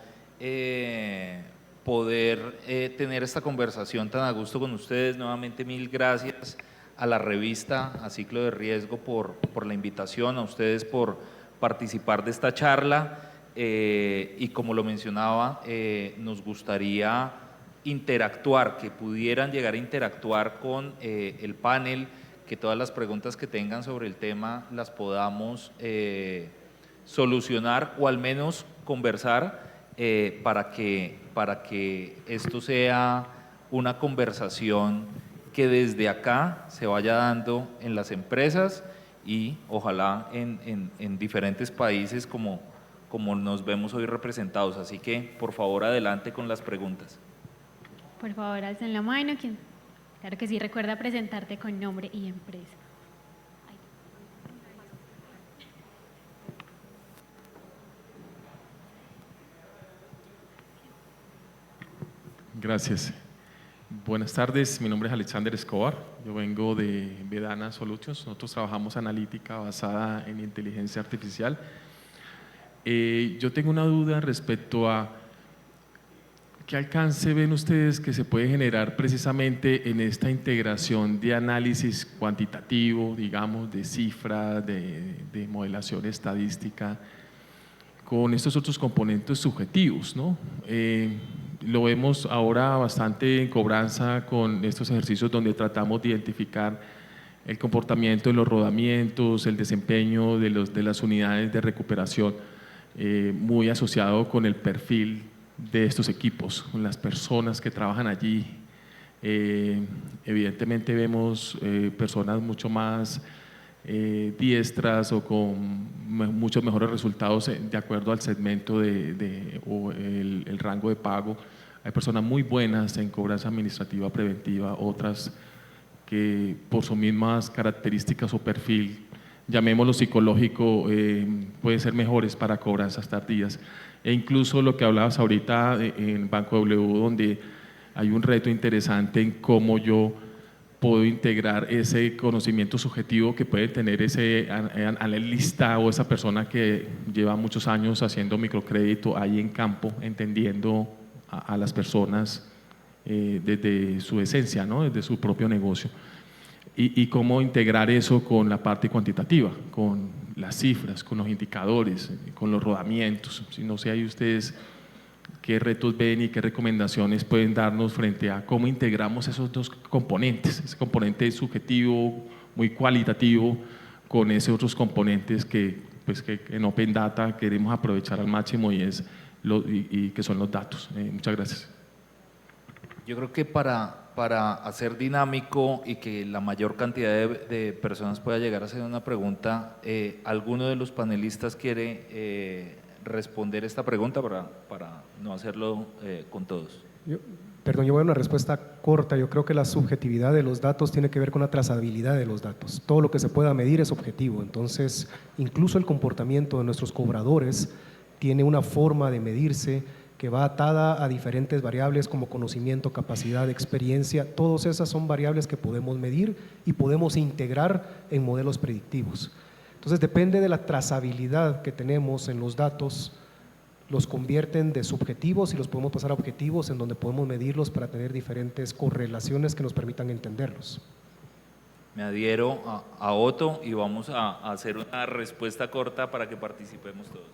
S2: poder tener esta conversación tan a gusto con ustedes. Nuevamente, mil gracias a la revista, a Ciclo de Riesgo por la invitación, a ustedes por participar de esta charla. Y como lo mencionaba, nos gustaría interactuar, que pudieran llegar a interactuar con el panel, que todas las preguntas que tengan sobre el tema las podamos solucionar o al menos conversar para que esto sea una conversación que desde acá se vaya dando en las empresas y ojalá en diferentes países como nos vemos hoy representados. Así que, por favor, adelante con las preguntas.
S1: Por favor, alcen la mano. Claro que sí, recuerda presentarte con nombre y empresa.
S6: Gracias. Buenas tardes, mi nombre es Alexander Escobar, yo vengo de Vedana Solutions, nosotros trabajamos analítica basada en inteligencia artificial. Yo tengo una duda respecto a qué alcance ven ustedes que se puede generar precisamente en esta integración de análisis cuantitativo, digamos, de cifras, de modelación estadística, con estos otros componentes subjetivos, ¿no? Lo vemos ahora bastante en cobranza con estos ejercicios donde tratamos de identificar el comportamiento de los rodamientos, el desempeño de las unidades de recuperación, muy asociado con el perfil de estos equipos, con las personas que trabajan allí. Evidentemente vemos personas mucho más diestras o con muchos mejores resultados de acuerdo al segmento o el rango de pago. Hay personas muy buenas en cobranza administrativa preventiva, otras que por sus mismas características o perfil, llamémoslo psicológico, pueden ser mejores para cobranzas tardías. E incluso lo que hablabas ahorita en Banco W, donde hay un reto interesante en cómo yo puedo integrar ese conocimiento subjetivo que puede tener ese analista o esa persona que lleva muchos años haciendo microcrédito ahí en campo, entendiendo a las personas desde su esencia, ¿no? Desde su propio negocio. Y cómo integrar eso con la parte cuantitativa, con las cifras, con los indicadores, con los rodamientos. Si no sé ahí ustedes qué retos ven y qué recomendaciones pueden darnos frente a cómo integramos esos dos componentes, ese componente subjetivo, muy cualitativo, con esos otros componentes que en Open Data queremos aprovechar al máximo y que son los datos. Muchas gracias.
S2: Yo creo que para hacer dinámico y que la mayor cantidad de personas pueda llegar a hacer una pregunta, ¿alguno de los panelistas quiere responder esta pregunta para no hacerlo con todos?
S3: Yo voy a dar una respuesta corta. Yo creo que la subjetividad de los datos tiene que ver con la trazabilidad de los datos. Todo lo que se pueda medir es objetivo. Entonces, incluso el comportamiento de nuestros cobradores tiene una forma de medirse que va atada a diferentes variables como conocimiento, capacidad, experiencia. Todas esas son variables que podemos medir y podemos integrar en modelos predictivos. Entonces, depende de la trazabilidad que tenemos en los datos, los convierten de subjetivos y los podemos pasar a objetivos en donde podemos medirlos para tener diferentes correlaciones que nos permitan entenderlos.
S2: Me adhiero a Otto y vamos a hacer una respuesta corta para que participemos todos.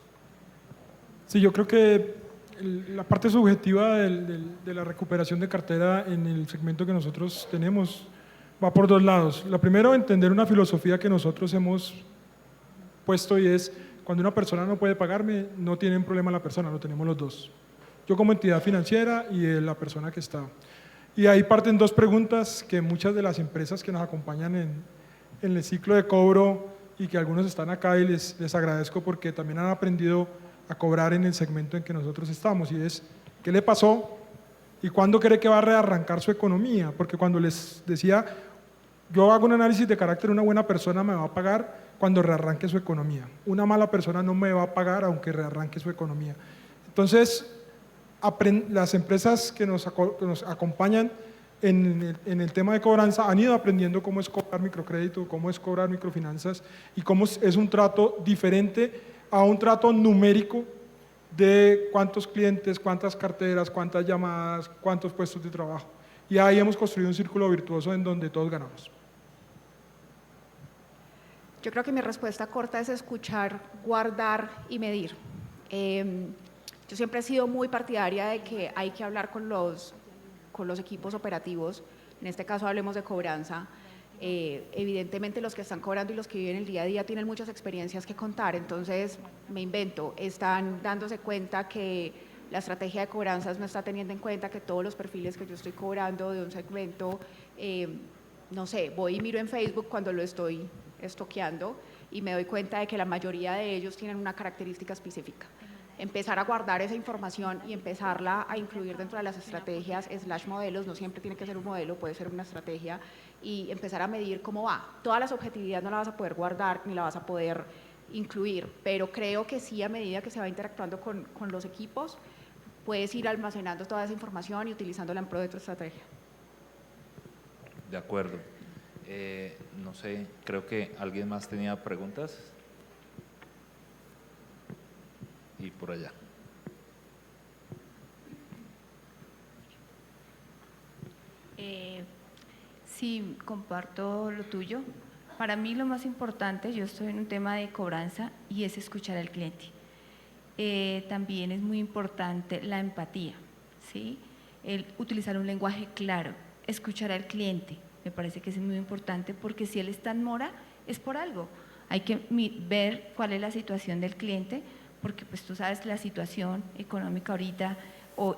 S5: Sí, yo creo que la parte subjetiva de la recuperación de cartera en el segmento que nosotros tenemos va por dos lados. La primera, entender una filosofía que nosotros hemos puesto, y es: cuando una persona no puede pagarme, no tiene un problema la persona, lo tenemos los dos. Yo como entidad financiera y la persona que está. Y ahí parten dos preguntas que muchas de las empresas que nos acompañan en el ciclo de cobro, y que algunos están acá y les agradezco porque también han aprendido a cobrar en el segmento en que nosotros estamos, y es: ¿qué le pasó? ¿Y cuándo cree que va a rearrancar su economía? Porque cuando les decía, yo hago un análisis de carácter, una buena persona me va a pagar cuando rearranque su economía. Una mala persona no me va a pagar aunque rearranque su economía. Entonces, las empresas que nos acompañan en el tema de cobranza han ido aprendiendo cómo es cobrar microcrédito, cómo es cobrar microfinanzas y cómo es un trato diferente a un trato numérico de cuántos clientes, cuántas carteras, cuántas llamadas, cuántos puestos de trabajo. Y ahí hemos construido un círculo virtuoso en donde todos ganamos.
S4: Yo creo que mi respuesta corta es escuchar, guardar y medir. Yo siempre he sido muy partidaria de que hay que hablar con los equipos operativos. En este caso hablemos de cobranza. Evidentemente los que están cobrando y los que viven el día a día tienen muchas experiencias que contar, entonces me invento, están dándose cuenta que la estrategia de cobranzas no está teniendo en cuenta que todos los perfiles que yo estoy cobrando de un segmento, no sé, voy y miro en Facebook cuando lo estoy estoqueando y me doy cuenta de que la mayoría de ellos tienen una característica específica. Empezar a guardar esa información y empezarla a incluir dentro de las estrategias / modelos, no siempre tiene que ser un modelo, puede ser una estrategia, y empezar a medir cómo va. Toda la subjetividad no la vas a poder guardar ni la vas a poder incluir, pero creo que sí, a medida que se va interactuando con los equipos, puedes ir almacenando toda esa información y utilizándola en pro de tu estrategia.
S2: De acuerdo. No sé, creo que alguien más tenía preguntas. Y por allá.
S7: Sí, comparto lo tuyo. Para mí lo más importante, yo estoy en un tema de cobranza y es escuchar al cliente. También es muy importante la empatía, ¿sí? El utilizar un lenguaje claro, escuchar al cliente. Me parece que es muy importante porque si él está en mora es por algo. Hay que ver cuál es la situación del cliente, porque pues tú sabes la situación económica ahorita,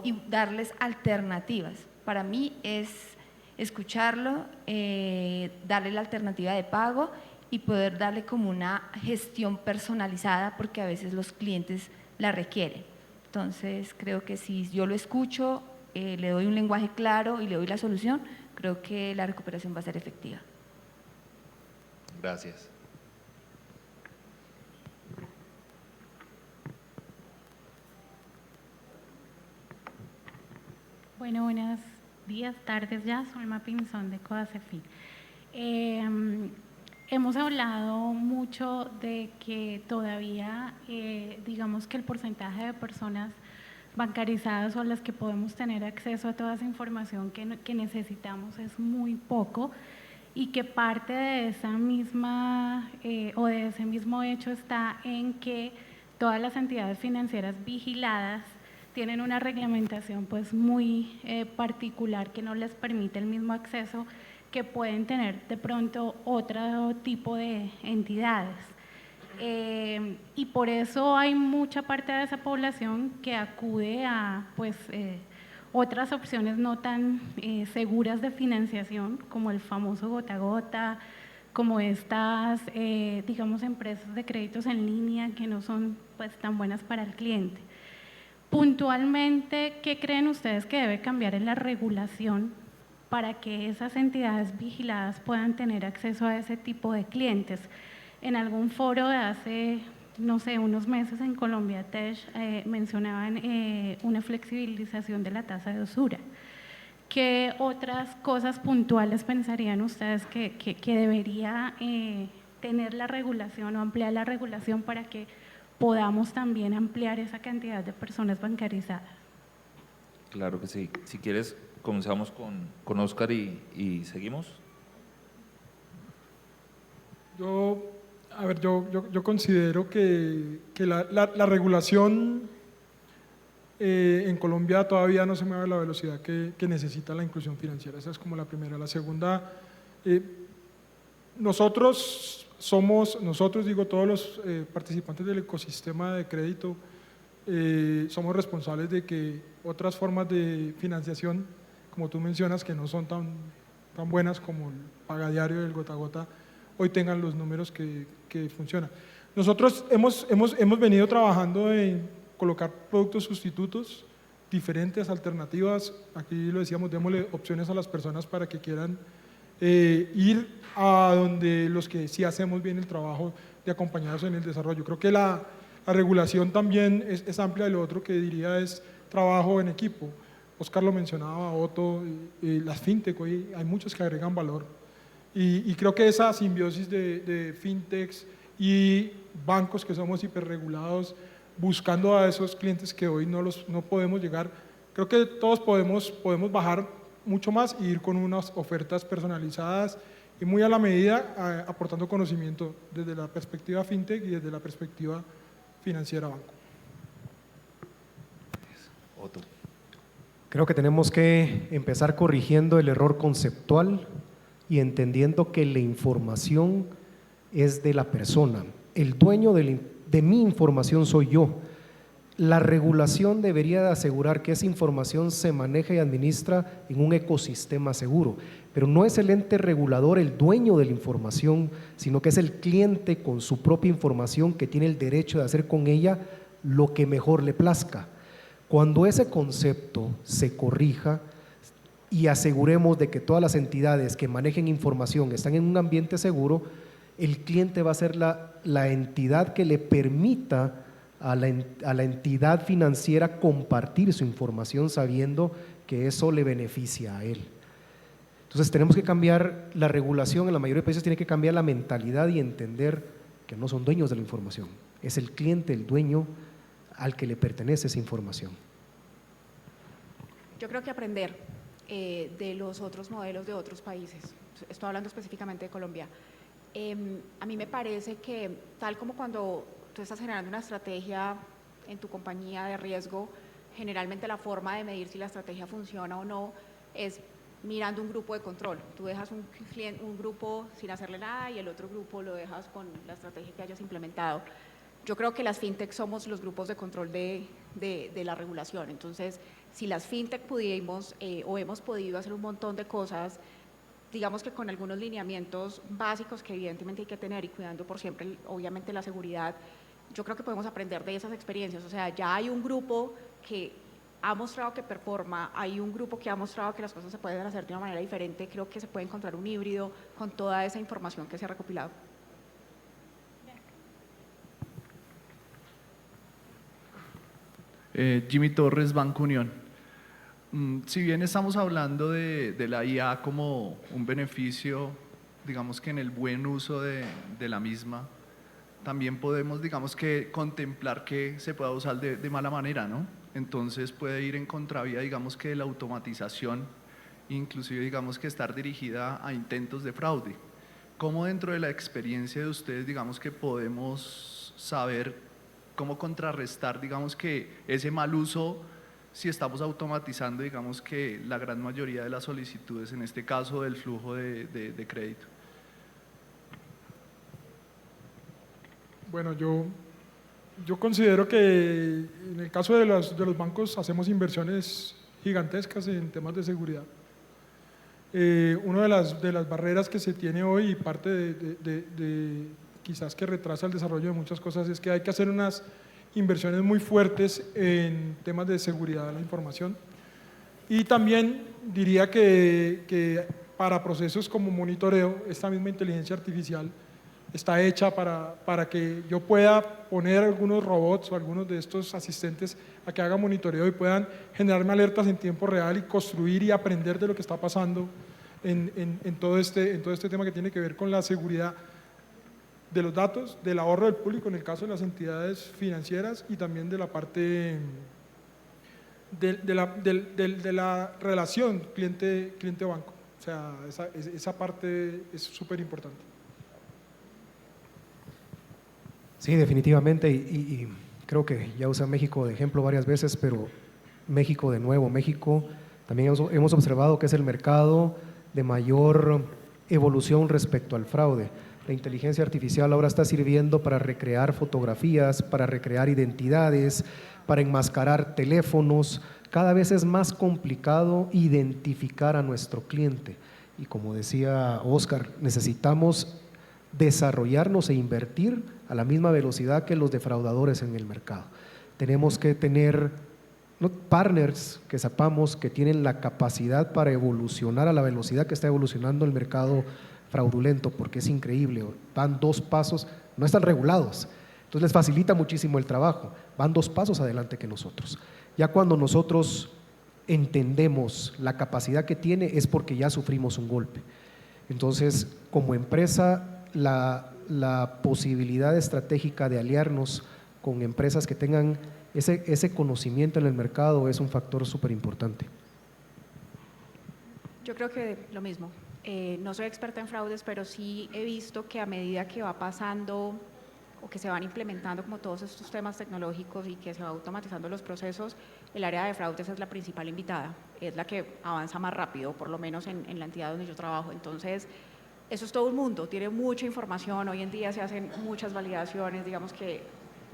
S7: y darles alternativas. Para mí es escucharlo, darle la alternativa de pago y poder darle como una gestión personalizada, porque a veces los clientes la requieren. Entonces creo que si yo lo escucho, le doy un lenguaje claro y le doy la solución, creo que la recuperación va a ser efectiva.
S2: Gracias.
S8: Bueno, buenos días, tardes ya, Solma Pinzón de Codacefi. Hemos hablado mucho de que todavía, digamos que el porcentaje de personas bancarizadas o las que podemos tener acceso a toda esa información que necesitamos es muy poco, y que parte de esa misma o de ese mismo hecho está en que todas las entidades financieras vigiladas tienen una reglamentación pues muy particular que no les permite el mismo acceso que pueden tener de pronto otro tipo de entidades. Y por eso hay mucha parte de esa población que acude a pues, otras opciones no tan seguras de financiación, como el famoso gota a gota, como estas, digamos, empresas de créditos en línea que no son pues, tan buenas para el cliente. Puntualmente, ¿qué creen ustedes que debe cambiar en la regulación para que esas entidades vigiladas puedan tener acceso a ese tipo de clientes? En algún foro de hace, no sé, unos meses en Colombia Tech mencionaban una flexibilización de la tasa de usura. ¿Qué otras cosas puntuales pensarían ustedes que debería tener la regulación o ampliar la regulación para que podamos también ampliar esa cantidad de personas bancarizadas?
S2: Claro que sí. Si quieres, comenzamos con Óscar y seguimos.
S5: Yo considero que la regulación en Colombia todavía no se mueve a la velocidad que necesita la inclusión financiera. Esa es como la primera. La segunda, nosotros digo todos los participantes del ecosistema de crédito, somos responsables de que otras formas de financiación, como tú mencionas, que no son tan buenas como el pagadiario del gota a gota, hoy tengan los números que funcionan. Nosotros hemos venido trabajando en colocar productos sustitutos, diferentes alternativas. Aquí lo decíamos, démosle opciones a las personas para que quieran ir a donde los que sí hacemos bien el trabajo de acompañarnos en el desarrollo. Creo que la regulación también es amplia, y lo otro que diría es trabajo en equipo. Óscar lo mencionaba, Otto, las fintech, hoy hay muchos que agregan valor. Y creo que esa simbiosis de fintechs y bancos que somos hiperregulados, buscando a esos clientes que hoy no podemos llegar, creo que todos podemos bajar mucho más y ir con unas ofertas personalizadas y muy a la medida, aportando conocimiento desde la perspectiva fintech y desde la perspectiva financiera banco.
S2: Otto.
S3: Creo que tenemos que empezar corrigiendo el error conceptual y entendiendo que la información es de la persona. El dueño de mi información soy yo. La regulación debería de asegurar que esa información se maneja y administra en un ecosistema seguro, pero no es el ente regulador el dueño de la información, sino que es el cliente con su propia información que tiene el derecho de hacer con ella lo que mejor le plazca. Cuando ese concepto se corrija y aseguremos de que todas las entidades que manejen información están en un ambiente seguro, el cliente va a ser la entidad que le permita a la entidad financiera compartir su información sabiendo que eso le beneficia a él. Entonces tenemos que cambiar la regulación, en la mayoría de países tiene que cambiar la mentalidad y entender que no son dueños de la información, es el cliente, el dueño al que le pertenece esa información.
S4: Yo creo que aprender de los otros modelos de otros países, estoy hablando específicamente de Colombia. A mí me parece que tal como cuando tú estás generando una estrategia en tu compañía de riesgo, generalmente la forma de medir si la estrategia funciona o no es mirando un grupo de control. Tú dejas un grupo sin hacerle nada y el otro grupo lo dejas con la estrategia que hayas implementado. Yo creo que las fintech somos los grupos de control de la regulación. Entonces, si las fintech pudimos o hemos podido hacer un montón de cosas, digamos que con algunos lineamientos básicos que evidentemente hay que tener y cuidando por siempre, obviamente, la seguridad, yo creo que podemos aprender de esas experiencias. O sea, ya hay un grupo que ha mostrado que performa, hay un grupo que ha mostrado que las cosas se pueden hacer de una manera diferente. Creo que se puede encontrar un híbrido con toda esa información que se ha recopilado.
S9: Jimmy Torres, Banco Unión. Si bien estamos hablando de la IA como un beneficio, digamos que en el buen uso de la misma, también podemos, digamos que, contemplar que se pueda usar de mala manera, ¿no? Entonces puede ir en contravía, digamos que, de la automatización, inclusive, digamos que, estar dirigida a intentos de fraude. ¿Cómo dentro de la experiencia de ustedes, digamos que, podemos saber cómo contrarrestar, digamos que, ese mal uso si estamos automatizando, digamos que, la gran mayoría de las solicitudes, en este caso del flujo de crédito?
S5: Bueno, yo considero que en el caso de los bancos hacemos inversiones gigantescas en temas de seguridad. Una de las barreras que se tiene hoy y parte de quizás que retrasa el desarrollo de muchas cosas es que hay que hacer unas inversiones muy fuertes en temas de seguridad de la información. Y también diría que para procesos como monitoreo, esta misma inteligencia artificial está hecha para que yo pueda poner algunos robots o algunos de estos asistentes a que hagan monitoreo y puedan generarme alertas en tiempo real y construir y aprender de lo que está pasando en todo este tema que tiene que ver con la seguridad de los datos, del ahorro del público en el caso de las entidades financieras y también de la parte de la relación cliente-banco. O sea, esa parte es súper importante.
S3: Sí, definitivamente, y creo que ya usé a México de ejemplo varias veces, pero México de nuevo, México también hemos observado que es el mercado de mayor evolución respecto al fraude. La inteligencia artificial ahora está sirviendo para recrear fotografías, para recrear identidades, para enmascarar teléfonos. Cada vez es más complicado identificar a nuestro cliente. Y como decía Oscar, necesitamos desarrollarnos e invertir a la misma velocidad que los defraudadores en el mercado. Tenemos que tener partners que sepamos que tienen la capacidad para evolucionar a la velocidad que está evolucionando el mercado fraudulento, porque es increíble, van 2 pasos, no están regulados, entonces les facilita muchísimo el trabajo, van 2 pasos adelante que nosotros. Ya cuando nosotros entendemos la capacidad que tiene es porque ya sufrimos un golpe. Entonces, como empresa, la posibilidad estratégica de aliarnos con empresas que tengan ese conocimiento en el mercado es un factor súper importante.
S4: Yo creo que lo mismo. No soy experta en fraudes, pero sí he visto que a medida que va pasando o que se van implementando como todos estos temas tecnológicos y que se va automatizando los procesos, el área de fraudes es la principal invitada, es la que avanza más rápido, por lo menos en la entidad donde yo trabajo. Entonces, eso es todo un mundo, tiene mucha información, hoy en día se hacen muchas validaciones, digamos que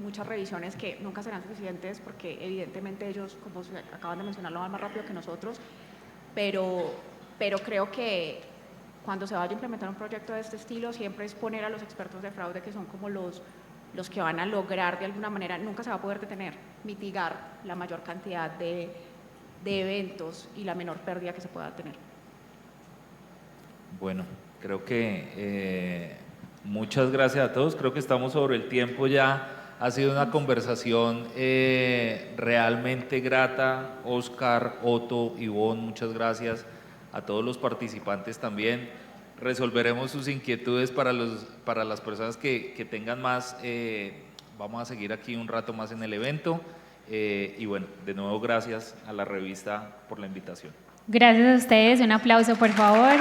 S4: muchas revisiones que nunca serán suficientes porque evidentemente ellos, como se acaban de mencionar, lo van más rápido que nosotros, pero creo que cuando se vaya a implementar un proyecto de este estilo, siempre es poner a los expertos de fraude, que son como los que van a lograr de alguna manera, nunca se va a poder detener, mitigar la mayor cantidad de eventos y la menor pérdida que se pueda tener.
S2: Bueno, creo que muchas gracias a todos, creo que estamos sobre el tiempo ya. Ha sido una conversación realmente grata. Oscar, Otto, Ivonne, muchas gracias. A todos los participantes también. Resolveremos sus inquietudes para las personas que tengan más. Vamos a seguir aquí un rato más en el evento. Y bueno, de nuevo gracias a la revista por la invitación.
S1: Gracias a ustedes, un aplauso por favor.